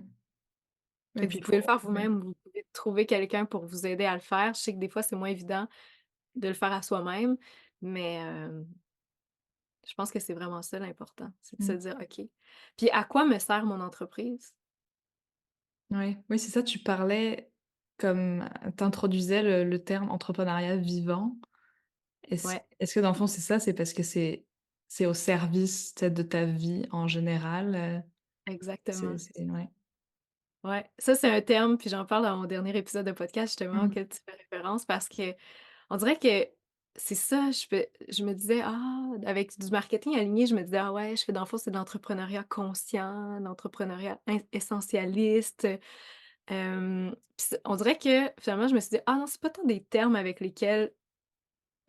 Fait Et que vous puis pouvez le pour faire ouais. vous-même, vous pouvez trouver quelqu'un pour vous aider à le faire. Je sais que des fois, c'est moins évident de le faire à soi-même, mais je pense que c'est vraiment ça l'important, c'est de se Mmh. dire: «OK, puis à quoi me sert mon entreprise?» Ouais. Oui, c'est ça, tu parlais comme tu introduisais le terme entrepreneuriat vivant. Ouais, Est-ce que dans le fond, c'est ça? C'est parce que c'est au service, tu sais, de ta vie en général, exactement. c'est ouais. Ouais, ça, c'est un terme, puis j'en parle dans mon dernier épisode de podcast justement Mmh. auquel tu fais référence parce que on dirait que c'est ça, je me disais: «Ah», avec du marketing aligné, je me disais: «Ah ouais, je fais dans le fond, c'est de l'entrepreneuriat conscient, l'entrepreneuriat essentialiste». Puis on dirait que finalement, je me suis dit: «Ah non, c'est pas tant des termes avec lesquels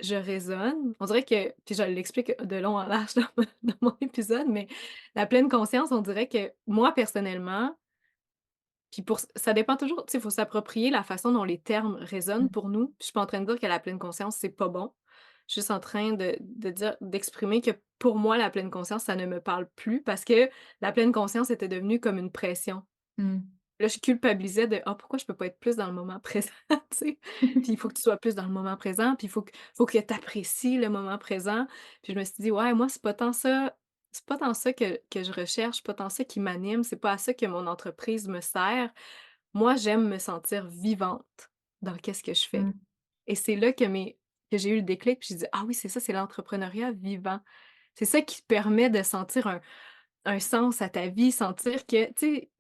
je résonne». On dirait que puis je l'explique de long en large dans mon épisode, mais la pleine conscience, on dirait que moi, personnellement, puis pour ça dépend toujours, tu sais, il faut s'approprier la façon dont les termes résonnent Mmh. pour nous. Puis je suis pas en train de dire que la pleine conscience, c'est pas bon. Je suis juste en train de dire d'exprimer que pour moi, la pleine conscience, ça ne me parle plus parce que la pleine conscience était devenue comme une pression. Mmh. Là, je culpabilisais de: «Ah, pourquoi je peux pas être plus dans le moment présent?» tu sais? Puis il faut que tu sois plus dans le moment présent, puis il faut que tu apprécies le moment présent. Puis je me suis dit: «Ouais, moi, c'est pas tant ça que je recherche, pas tant ça qui m'anime, c'est pas à ça que mon entreprise me sert. Moi, j'aime me sentir vivante dans qu'est-ce que je fais». Mmh. Et c'est là que j'ai eu le déclic, puis j'ai dit: «Ah oui, c'est ça, c'est l'entrepreneuriat vivant». C'est ça qui te permet de sentir un sens à ta vie, sentir que tu sais,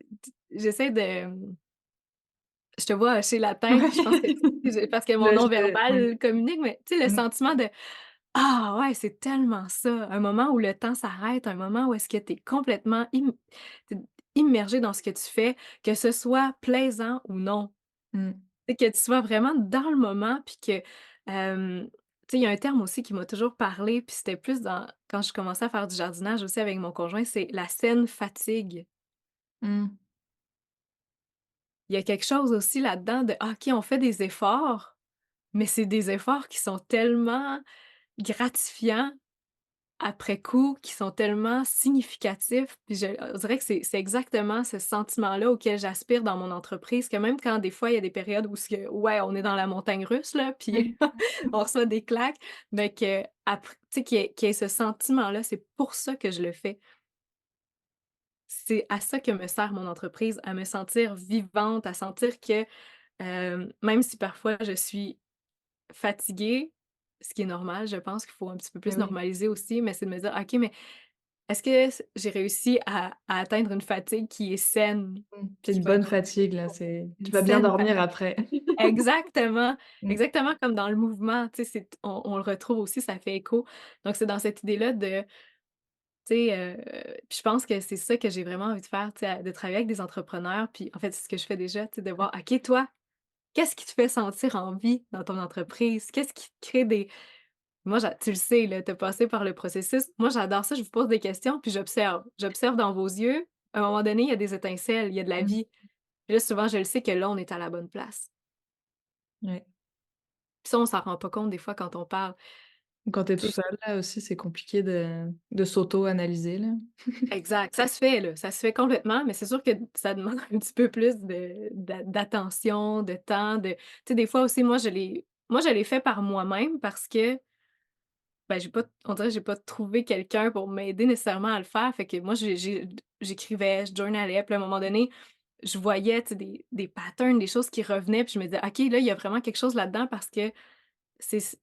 j'essaie de, je te vois hocher la tête, Ouais. puis je pense que parce que mon Ouais. non-verbal communique, mais tu sais, le Mmh. sentiment de: «Ah ouais, c'est tellement ça!» Un moment où le temps s'arrête, un moment où est-ce que tu es complètement tu immergé dans ce que tu fais, que ce soit plaisant ou non. Mmh. Tu sais, que tu sois vraiment dans le moment, puis que, hem, tu sais, il y a un terme aussi qui m'a toujours parlé, puis c'était plus dans quand je commençais à faire du jardinage aussi avec mon conjoint, c'est la saine fatigue. Mmh. Il y a quelque chose aussi là-dedans de, ah, OK, on fait des efforts, mais c'est des efforts qui sont tellement gratifiants après coup, qui sont tellement significatifs. Puis on dirait que c'est exactement ce sentiment-là auquel j'aspire dans mon entreprise, que même quand des fois il y a des périodes où ce que ouais, on est dans la montagne russe là, Mmh. puis on reçoit des claques, mais qu'après tu sais, qu'il y ait ce sentiment-là, c'est pour ça que je le fais. C'est à ça que me sert mon entreprise, à me sentir vivante, à sentir que, même si parfois je suis fatiguée, ce qui est normal, je pense qu'il faut un petit peu Et plus oui. normaliser aussi, mais c'est de me dire: «OK, mais est-ce que j'ai réussi à atteindre une fatigue qui est saine, Mmh. puis C'est qui une va bonne être fatigue là, c'est une tu vas bien saine fa» dormir après. exactement, Mmh. exactement comme dans le mouvement, tu sais, on le retrouve aussi, ça fait écho. Donc c'est dans cette idée-là de, tu sais, puis je pense que c'est ça que j'ai vraiment envie de faire, tu sais, de travailler avec des entrepreneurs, puis en fait, c'est ce que je fais déjà, tu sais, de voir: «OK, toi, qu'est-ce qui te fait sentir en vie dans ton entreprise? Qu'est-ce qui te crée des» moi, tu le sais, là, tu as passé par le processus. Moi, j'adore ça, je vous pose des questions, puis j'observe. J'observe dans vos yeux. À un moment donné, il y a des étincelles, il y a de la Mmh. vie. Puis là, souvent, je le sais que là, on est à la bonne place. Ouais. Puis ça, on s'en rend pas compte des fois quand on parle. Quand tu es tout Tu sais, seul là aussi, c'est compliqué de s'auto-analyser là. exact, ça se fait, là, ça se fait complètement, mais c'est sûr que ça demande un petit peu plus d'attention, de temps, tu sais, des fois aussi, moi, je l'ai fait par moi-même parce que ben, j'ai pas on dirait que j'ai pas trouvé quelqu'un pour m'aider nécessairement à le faire, fait que moi j'écrivais, je journalais, puis à un moment donné, je voyais, tu sais, des patterns, des choses qui revenaient, puis je me disais: «OK, là, il y a vraiment quelque chose là-dedans» parce que c'est c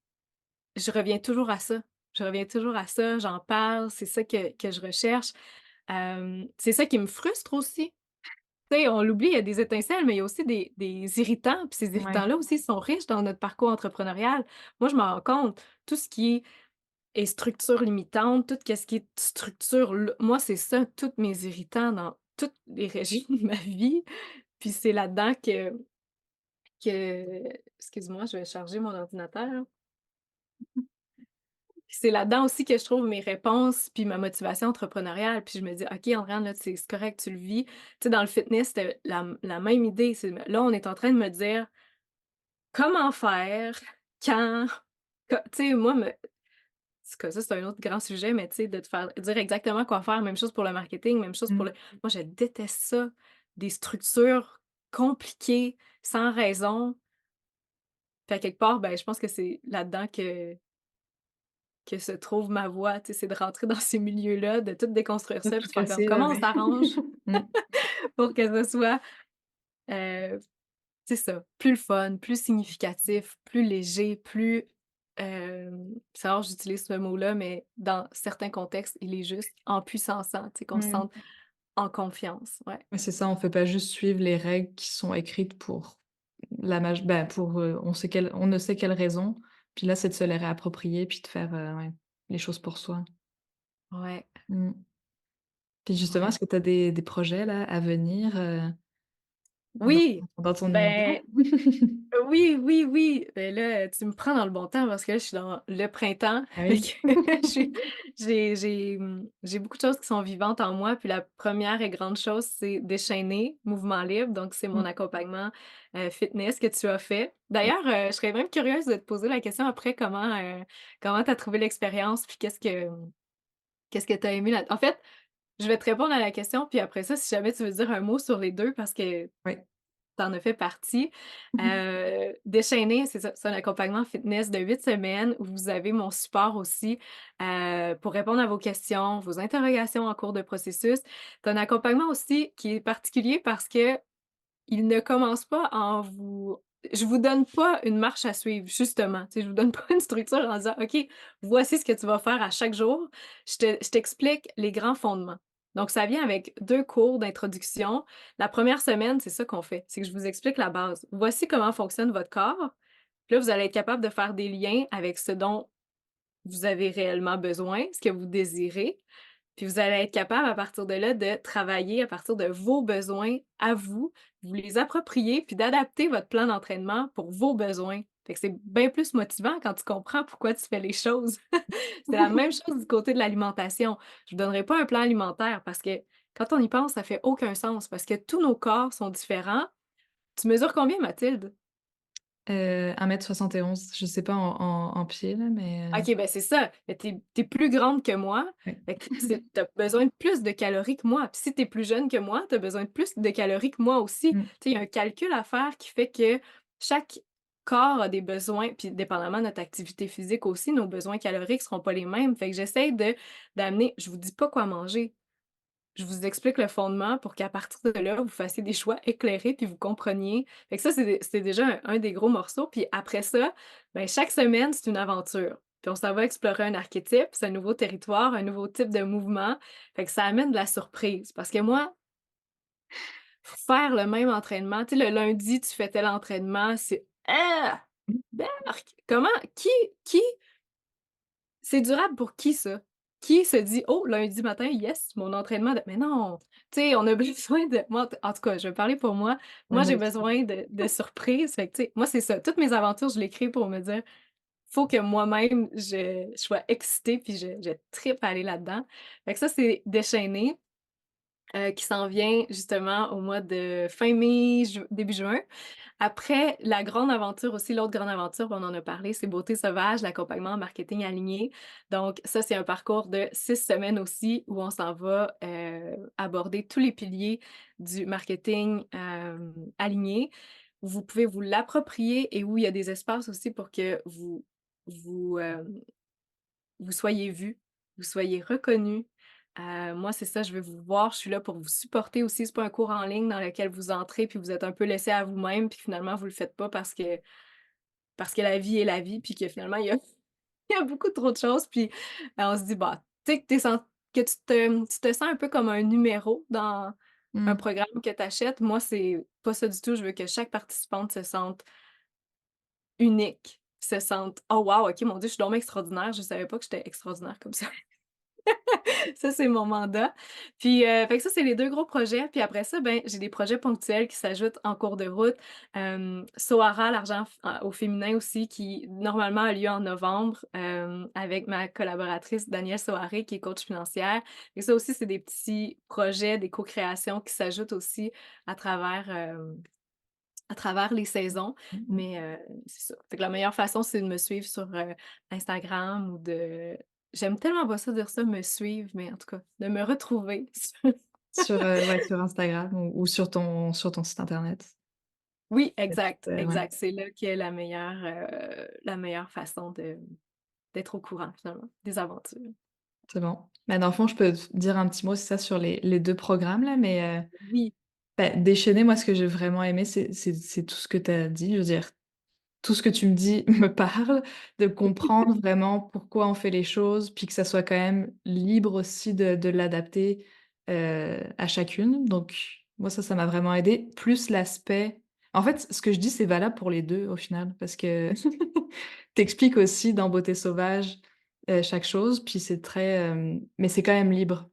je reviens toujours à ça. Je reviens toujours à ça, j'en parle, c'est ça que je recherche. C'est ça qui me frustre aussi. Tu sais, on l'oublie, il y a des étincelles, mais il y a aussi des irritants, puis ces Ouais. irritants-là aussi sont riches dans notre parcours entrepreneurial. Moi, je m'en rends compte, tout ce qui est et structure limitante, tout qu'est-ce qui est structure l moi, c'est ça, tous mes irritants dans toutes les régions de ma vie, puis c'est là-dedans que excuse-moi, je vais charger mon ordinateur. Puis c'est là-dedans aussi que je trouve mes réponses, puis ma motivation entrepreneuriale, puis je me dis: «OK, Andréane, là, c'est correct, tu le vis». Tu sais, dans le fitness, c'était la même idée, c'est là, on est en train de me dire: «Comment faire? Quand?» Tu sais, moi, c'est que ça, c'est un autre grand sujet, mais tu sais, de te faire dire exactement quoi faire, même chose pour le marketing, même chose pour Mmh. le moi, je déteste ça, des structures compliquées, sans raison. Puis à quelque part, ben, je pense que c'est là-dedans que se trouve ma voie, tu sais, c'est de rentrer dans ces milieux-là, de tout déconstruire De ça, tout puis de faire comme: casser là, «Comment on ouais. s'arrange Mmh. pour que ce soit, heu, c'est ça, plus le fun, plus significatif, plus léger, plus, c'est rare que j'utilise ce mot-là, mais dans certains contextes, il est juste empuissançant, tu sais, qu'on se Mmh. sente en confiance, ouais. Ouais, c'est ça, on fait pas juste suivre les règles qui sont écrites pour pour, on ne sait quelle raison. Puis là, c'est de se les réapproprier, puis de faire, ouais, les choses pour soi. Ouais, Mmh. Puis justement, ouais. est-ce que tu as des projets là, à venir, dans Oui! dans ton univers? Ben oui, oui, oui. Ben là, tu me prends dans le bon temps parce que là, je suis dans le printemps. Ah Fait oui. que je suis j'ai beaucoup de choses qui sont vivantes en moi. Puis la première et grande chose, c'est déchaîner, mouvement libre. Donc, c'est mon Mmh. accompagnement, fitness que tu as fait. D'ailleurs, je serais même curieuse de te poser la question après comment tu as trouvé l'expérience? Puis qu'est-ce que tu as aimé là en fait, je vais te répondre à la question, puis après ça, si jamais tu veux dire un mot sur les 2 parce que Oui. tu en as fait partie. Déchaîner, c'est ça, c'est un accompagnement fitness de 8 semaines où vous avez mon support aussi, pour répondre à vos questions, vos interrogations en cours de processus. C'est un accompagnement aussi qui est particulier parce que il ne commence pas en vous je vous donne pas une marche à suivre, justement. Tu sais, je vous donne pas une structure en disant: «OK, voici ce que tu vas faire à chaque jour». Je t'explique les grands fondements. Donc ça vient avec 2 cours d'introduction. La première semaine, c'est ça qu'on fait, c'est que je vous explique la base. Voici comment fonctionne votre corps. Puis là, vous allez être capable de faire des liens avec ce dont vous avez réellement besoin, ce que vous désirez. Puis vous allez être capable à partir de là de travailler à partir de vos besoins à vous, vous les approprier, puis d'adapter votre plan d'entraînement pour vos besoins. Fait que c'est bien plus motivant quand tu comprends pourquoi tu fais les choses. C'est la même chose du côté de l'alimentation. Je ne donnerai pas un plan alimentaire parce que quand on y pense, ça fait aucun sens parce que tous nos corps sont différents. Tu mesures combien, Mathilde? 1,71 m, je sais pas en pieds là, mais OK, ben, c'est ça. Mais tu es plus grande que moi, ouais. fait que tu as besoin de plus de calories que moi. Puis si tu es plus jeune que moi, tu as besoin de plus de calories que moi aussi. Mmh. Tu sais, il y a un calcul à faire qui fait que chaque corps a des besoins, puis dépendamment de notre activité physique aussi, nos besoins caloriques seront pas les mêmes. Fait que j'essaie de d'amener je vous dis pas quoi manger. Je vous explique le fondement pour qu'à partir de là, vous fassiez des choix éclairés puis vous compreniez. Fait que ça, c'est déjà un des gros morceaux. Puis après ça, ben, chaque semaine, c'est une aventure. Puis on s'en va explorer un archétype, c'est un nouveau territoire, un nouveau type de mouvement. Fait que ça amène de la surprise. Parce que moi, faire le même entraînement, tu sais, le lundi, tu fais tel entraînement, c'est ah! Berk! Comment? Qui c'est durable pour qui ça? Qui se dit: «Oh, lundi matin, yes, mon entraînement de» mais non! Tu sais, on a besoin de moi, en tout cas, je vais parler pour moi. Ouais, Moi, moi j'ai aussi. besoin de surprises. Fait que, tu sais, moi, c'est ça. Toutes mes aventures, je les crée pour me dire: «Faut que moi-même, je sois excitée puis je trippe à aller là-dedans». Fait que ça, c'est déchaîné, qui s'en vient justement au mois de fin mai, début juin. Après, la grande aventure aussi, l'autre grande aventure, on en a parlé, c'est Beauté sauvage, l'accompagnement en marketing aligné. Donc ça, c'est un parcours de 6 semaines aussi où on s'en va, aborder tous les piliers du marketing, aligné. Vous pouvez vous l'approprier et où il y a des espaces aussi pour que vous, vous soyez vus, vous soyez reconnus. Moi, c'est ça, je vais vous voir, je suis là pour vous supporter aussi. C'est pas un cours en ligne dans lequel vous entrez puis vous êtes un peu laissé à vous-même, puis finalement vous le faites pas parce que la vie est la vie, puis que finalement il y a beaucoup trop de choses, puis, on se dit: «Bah, tu sais que tu te sens un peu comme un numéro dans un Mmh. programme que tu achètes». Moi, c'est pas ça du tout, je veux que chaque participante se sente unique, se sente: «Oh wow, OK, mon Dieu, je suis donc extraordinaire, je savais pas que j'étais extraordinaire comme ça». Ça, c'est mon mandat. Puis, fait que ça, c'est les 2 gros projets. Puis après ça, ben, j'ai des projets ponctuels qui s'ajoutent en cours de route. Sohara, l'argent au féminin aussi, qui normalement a lieu en novembre, avec ma collaboratrice Danielle Soharé, qui est coach financière. Et ça aussi, c'est des petits projets, des co-créations qui s'ajoutent aussi à travers, à travers les saisons, Mmh mh. mais c'est ça. Fait que la meilleure façon, c'est de me suivre sur, Instagram ou de j'aime tellement pas ça dire ça, me suivre, mais en tout cas, de me retrouver Sur, ouais, sur Instagram ou sur ton site internet. oui, Peut-être, exact, ouais, exact. C'est là qu'est la meilleure façon d'être au courant finalement des aventures. c'est bon. Bah, dans le fond, je peux te dire un petit mot, c'est ça, sur les 2 programmes là, mais Oui. bah, déchaîner, moi, ce que j'ai vraiment aimé, c'est tout ce que tu as dit. Je veux dire, tout ce que tu me dis me parle, de comprendre vraiment pourquoi on fait les choses, puis que ça soit quand même libre aussi de l'adapter, à chacune. Donc moi, ça m'a vraiment aidé. Plus l'aspect en fait, ce que je dis, c'est valable pour les 2 au final, parce que tu expliques aussi dans Beauté sauvage, chaque chose, puis c'est très, mais c'est quand même libre.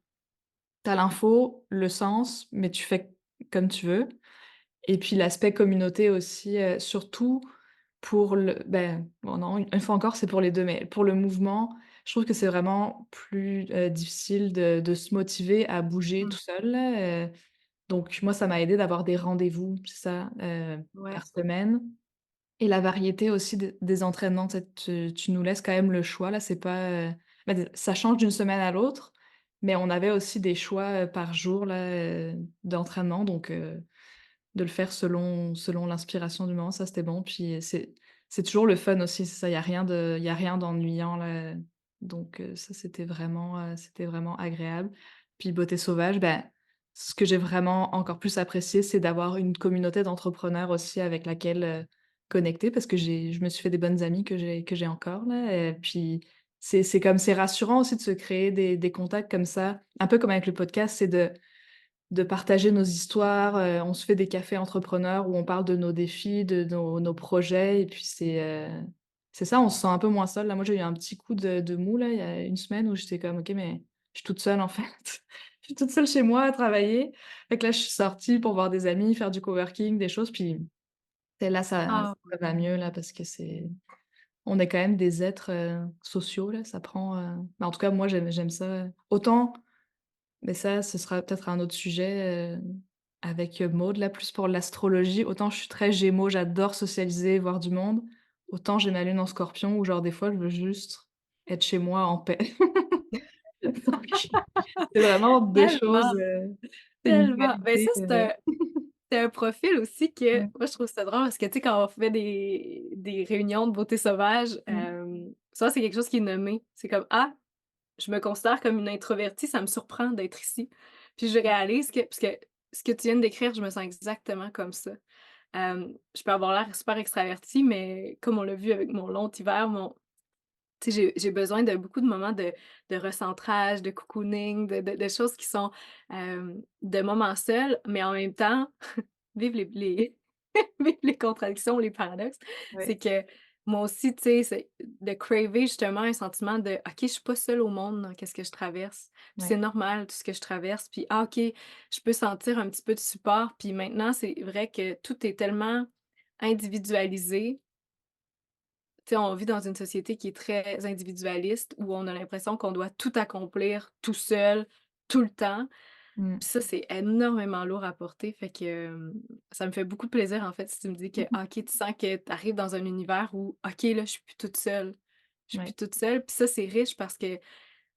Tu as l'info, le sens, mais tu fais comme tu veux. Et puis l'aspect communauté aussi, surtout pour le ben, bon non, une fois encore, c'est pour les 2, mais pour le mouvement, je trouve que c'est vraiment plus, difficile de se motiver à bouger Mmh. tout seul là, donc moi, ça m'a aidé d'avoir des rendez-vous, c'est ça, Ouais. par semaine et la variété aussi des entraînements. Tu sais, tu nous laisses quand même le choix là, c'est pas, bah, d ça change d'une semaine à l'autre, mais on avait aussi des choix, par jour là, d'entraînement donc de le faire selon l'inspiration du moment, ça c'était bon. Puis c'est toujours le fun aussi, c'est ça, il y a rien d'ennuyant là, donc ça c'était vraiment agréable. Puis Beauté sauvage, ben, ce que j'ai vraiment encore plus apprécié, c'est d'avoir une communauté d'entrepreneurs aussi avec laquelle, connecter parce que je me suis fait des bonnes amies que j'ai encore là et puis c'est rassurant aussi de se créer des contacts comme ça, un peu comme avec le podcast, c'est de partager nos histoires, on se fait des cafés entrepreneurs où on parle de nos défis, de nos projets et puis c'est ça, on se sent un peu moins seul. Là, moi, j'ai eu un petit coup de mou là, il y a une semaine où j'étais comme: «OK, mais je suis toute seule en fait. Je suis toute seule chez moi à travailler». Fait que là, je suis sortie pour voir des amis, faire du coworking, des choses, puis Et là, ça Ah ça va mieux là parce que c'est on est quand même des êtres, sociaux là, ça prend, bah, en tout cas moi j'aime ça, autant mais ça, ce sera peut-être un autre sujet, avec, Maud là, plus pour l'astrologie. Autant je suis très Gémeaux, j'adore socialiser, voir du monde, autant j'ai ma lune en Scorpion où genre des fois je veux juste être chez moi en paix. Donc c'est vraiment 2 tellement, choses, c'est une tellement. Ben, ça, dualité, c'est un profil aussi que ouais. moi, je trouve ça drôle parce que, tu sais, quand on fait des réunions de beauté sauvage, Mmh. ça, c'est quelque chose qui est nommé. C'est comme: «Ah, je me considère comme une introvertie, ça me surprend d'être ici». Puis je réalise que parce que ce que tu viens de décrire, je me sens exactement comme ça. Je peux avoir l'air super extravertie, mais comme on l'a vu avec mon long hiver, tu sais, j'ai besoin de beaucoup de moments de recentrage, de cocooning, de choses qui sont, de moments seuls, mais en même temps, vive les vive les contradictions, les paradoxes. Ouais, C'est que moi aussi, tu sais, c'est de craver justement un sentiment de: «OK, je suis pas seule au monde dans qu'est-ce que je traverse, puis c'est ouais. normal tout ce que je traverse, puis ah OK, je peux sentir un petit peu de support». Puis maintenant, c'est vrai que tout est tellement individualisé. Tu sais, on vit dans une société qui est très individualiste, où on a l'impression qu'on doit tout accomplir tout seul, tout le temps. Mmh. Puis ça, c'est énormément lourd à porter, fait que, ça me fait beaucoup de plaisir, en fait, si tu me dis que, Mmh mh. ah, OK, tu sens que tu arrives dans un univers où, OK, là, je suis plus toute seule. Je suis plus Ouais. toute seule, puis ça, c'est riche parce que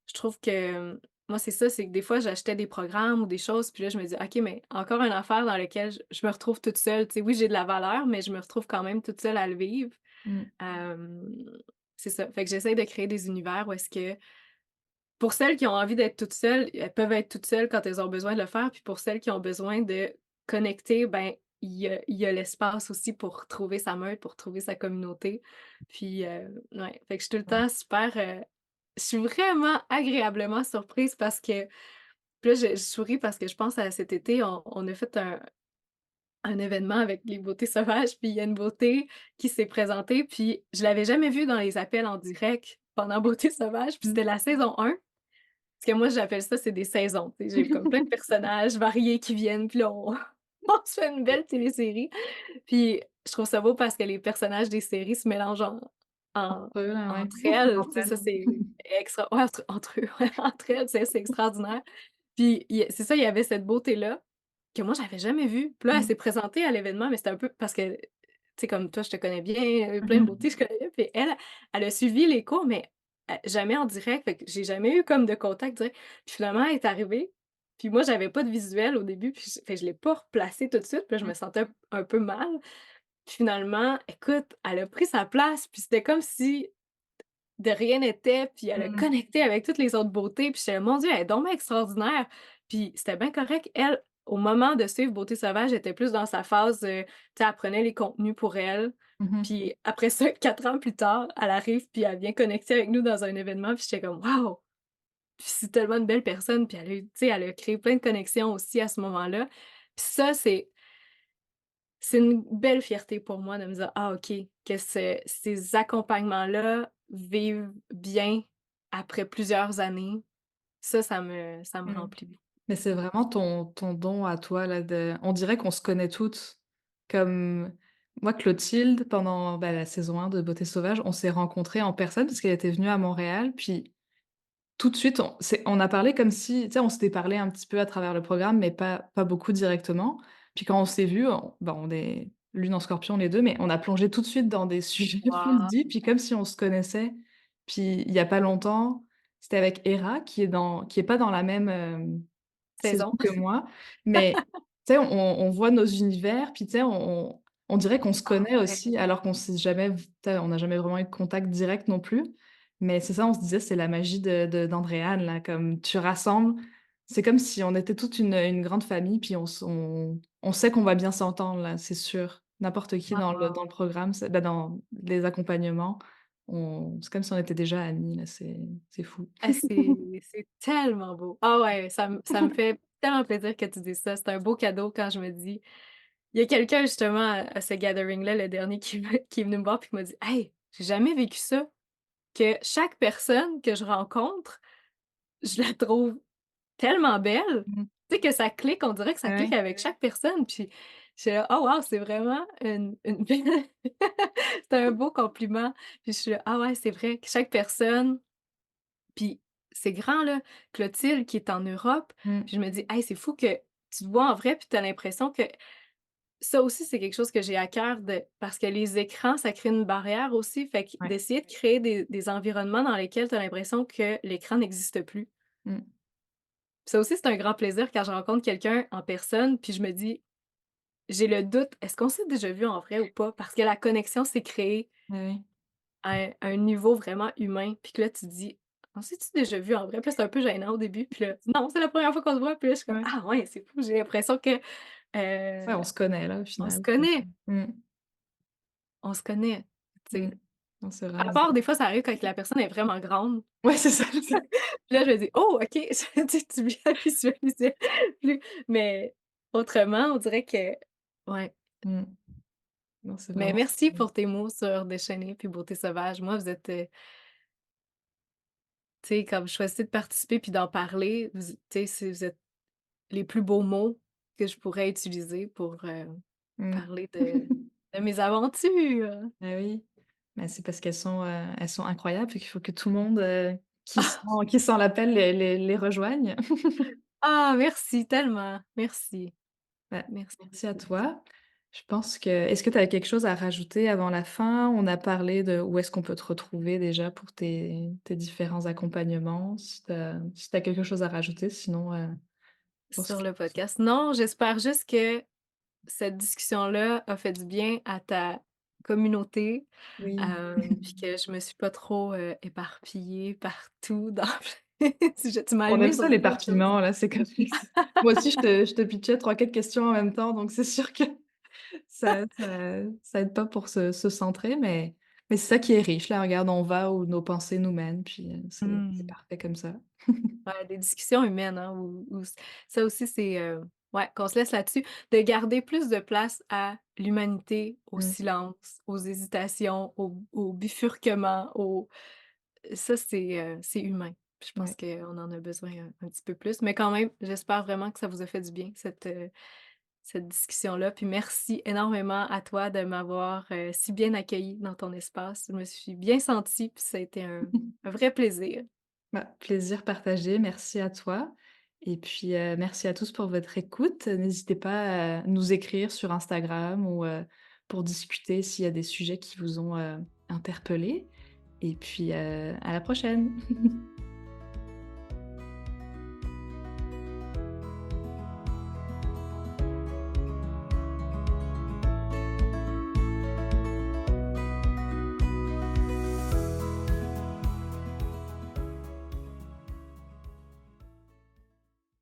je trouve que, moi, c'est ça, c'est que des fois, j'achetais des programmes ou des choses, puis là, je me dis: «OK, mais encore une affaire dans laquelle je me retrouve toute seule». Tu sais, oui, j'ai de la valeur, mais je me retrouve quand même toute seule à le vivre. Mmh. Hem, c'est ça. Fait que j'essaie de créer des univers où est-ce que pour celles qui ont envie d'être toutes seules, elles peuvent être toutes seules quand elles ont besoin de le faire, puis pour celles qui ont besoin de connecter, ben, il y a l'espace aussi pour trouver sa meute, pour trouver sa communauté. Puis, ouais, fait que je suis tout le Ouais. temps super, je suis vraiment agréablement surprise parce que puis là, je souris parce que je pense à cet été, on a fait un événement avec les beautés sauvages, puis il y a une beauté qui s'est présentée, puis je l'avais jamais vue dans les appels en direct pendant Beauté sauvage, puis Mmh. c'était la saison 1. Parce que moi, j'appelle ça, c'est des saisons, tu sais, j'ai comme plein de personnages variés qui viennent, puis là, on on se fait une belle télésérie. Puis je trouve ça beau parce que les personnages des séries se mélangent en Entre eux là, ouais. entre elles, tu Entre sais, ça, elles. c'est extra ouais, entre eux, ouais, entre elles, c'est extraordinaire. Puis c'est ça, il y avait cette beauté-là que moi, j'avais jamais vue. Puis là, elle Mmh. s'est présentée à l'événement, mais c'était un peu parce que, tu sais, comme toi, je te connais bien, Mmh plein de mh. beautés, je connais, puis elle, elle a suivi les cours, mais jamais en direct, fait que j'ai jamais eu comme de contact direct. Puis finalement, elle est arrivée, puis moi, j'avais pas de visuel au début, puis je l'ai pas replacée tout de suite, puis là, je Mmh. me sentais un peu mal. Puis finalement, écoute, elle a pris sa place, puis c'était comme si de rien n'était, puis elle a Mmh. connecté avec toutes les autres beautés, puis j'étais là: «Mon Dieu, elle est donc bien extraordinaire!» Puis c'était bien correct. Elle, au moment de suivre Beauté sauvage, elle était plus dans sa phase, tu sais, elle prenait les contenus pour elle. Mmh mh. Puis après ça, 4 ans plus tard, elle arrive, puis elle vient connecter avec nous dans un événement, puis j'étais comme: «Waouh!» Puis c'est tellement une belle personne, puis elle a eu tu sais, elle a créé plein de connexions aussi à ce moment-là. Puis ça, c'est une belle fierté pour moi de me dire: «Ah OK, que ces accompagnements-là vivent bien après plusieurs années». Ça me Mmh. remplit Mais c'est beaucoup. vraiment ton don à toi là de on dirait qu'on se connaît toutes. Comme moi, Clotilde, pendant, bah, la saison 1 de Beauté sauvage, on s'est rencontrées en personne parce qu'elle était venue à Montréal, puis tout de suite on a parlé comme si tu sais, on s'était parlé un petit peu à travers le programme, mais pas beaucoup directement. Puis quand on s'est vues, on est Lune en Scorpion les 2, mais on a plongé tout de suite dans des sujets full Waouh! deep, puis comme si on se connaissait. Puis il y a pas longtemps, c'était avec Hera qui est pas dans la même, saison Saison. que moi, mais tu sais, on voit nos univers, puis tu sais, on dirait qu'on se Ah connaît ouais. aussi alors qu'on s'est jamais tu sais, on n'a jamais vraiment eu de contact direct non plus. Mais c'est ça, on se disait, c'est la magie d'Andréane là, comme tu rassembles c'est comme si on était toute une grande famille, puis on sait qu'on va bien s'entendre là, c'est sûr. N'importe qui Ah dans wow. le programme, c'est bah, dans les accompagnements, on c'est comme si on était déjà amis là, c'est fou. Ah c'est tellement beau. Ah ouais, ça me fait tellement plaisir que tu dises ça. C'est un beau cadeau quand je me dis il y a quelqu'un justement à ce gathering-là, le dernier qui est venu me voir puis qui m'a dit: «Hey, j'ai jamais vécu ça, que chaque personne que je rencontre, je la trouve tellement belle!» Mmh. Tu sais, que ça clique, on dirait que ça Ouais, clique ouais. avec chaque personne, puis J'étais là: «Oh wow, c'est vraiment une belle» c'était un beau compliment. Puis je suis là: «Ah ouais, c'est vrai que chaque personne» puis c'est grand là, Clotilde qui est en Europe, Mmh. puis je me dis: «Hey, c'est fou que tu te vois en vrai, puis tu as l'impression que» ça aussi, c'est quelque chose que j'ai à cœur de parce que les écrans, ça crée une barrière aussi, fait que Ouais. d'essayer de créer des environnements dans lesquels tu as l'impression que l'écran n'existe plus. Mmh. Ça aussi, c'est un grand plaisir quand je rencontre quelqu'un en personne, puis je me dis j'ai le doute, est-ce qu'on s'est déjà vu en vrai ou pas? Parce que la connexion s'est créée Bah, oui. à un niveau vraiment humain, puis que là, tu te dis: «On s'est-tu déjà vu en vrai?» Puis là, c'est un peu gênant au début, puis là: «Non, c'est la première fois qu'on se voit», puis là, je suis comme: Ouais. «Ah ouais, c'est fou, j'ai l'impression que, Ouais, heu, on se connaît là, au on se final. connaît, Mmh. on se connaît», tu Mmh. sais? Non, c'est À vraiment part des fois, ça arrive quand la personne est vraiment grande, ouais, c'est ça, c'est ça. puis là, je me dis: «Oh OK», tu viens visualiser plus mais autrement, on dirait que ouais. Mmh. Non, c'est Mais vraiment merci pour tes mots sur Déchaînés puis Beauté sauvage. Moi, vous êtes, tu sais, comme je choisis de participer puis d'en parler, vous tu sais, vous êtes les plus beaux mots que je pourrais utiliser pour, mmh. parler de mes aventures. Bah, oui. Bah, c'est parce elles sont incroyables et qu'il faut que tout le monde, Ah! qui sent l'appel les rejoigne. Ah, merci tellement. Merci. Bah, Merci merci à beaucoup. toi. Je pense que est-ce que tu avais quelque chose à rajouter avant la fin? On a parlé de où est-ce qu'on peut te retrouver déjà pour tes différents accompagnements, si tu quelque chose à rajouter, sinon, pour ce Sur qui le podcast. Non, j'espère juste que cette discussion-là a fait du bien à ta communauté, oui. puis que je me suis pas trop, éparpillée partout dans plein de sujets. Tu m'as On aime allumée ça sur plein de choses. l'éparpillement là, c'est comme moi aussi je te pitchais 3-4 questions en même temps, donc c'est sûr que ça aide pas pour se centrer, mais c'est ça qui est riche là, regarde, on va où nos pensées nous mènent, puis, c'est Mmh. parfait comme ça. Ouais, des discussions humaines, hein, où ça aussi c'est, ouais, qu'on se laisse là-dessus, de garder plus de place à l'humanité, au Mmh, silence, aux hésitations, au bifurquement, au ça c'est humain. Je pense ouais. qu'on en a besoin un petit peu plus, mais quand même, j'espère vraiment que ça vous a fait du bien cette discussion-là. Puis merci énormément à toi de m'avoir, si bien accueillie dans ton espace. Je me suis bien sentie, puis ça a été un vrai plaisir. Bah, plaisir partagé, merci à toi et puis, merci à tous pour votre écoute. N'hésitez pas à nous écrire sur Instagram ou, pour discuter s'il y a des sujets qui vous ont, interpellés et puis, à la prochaine.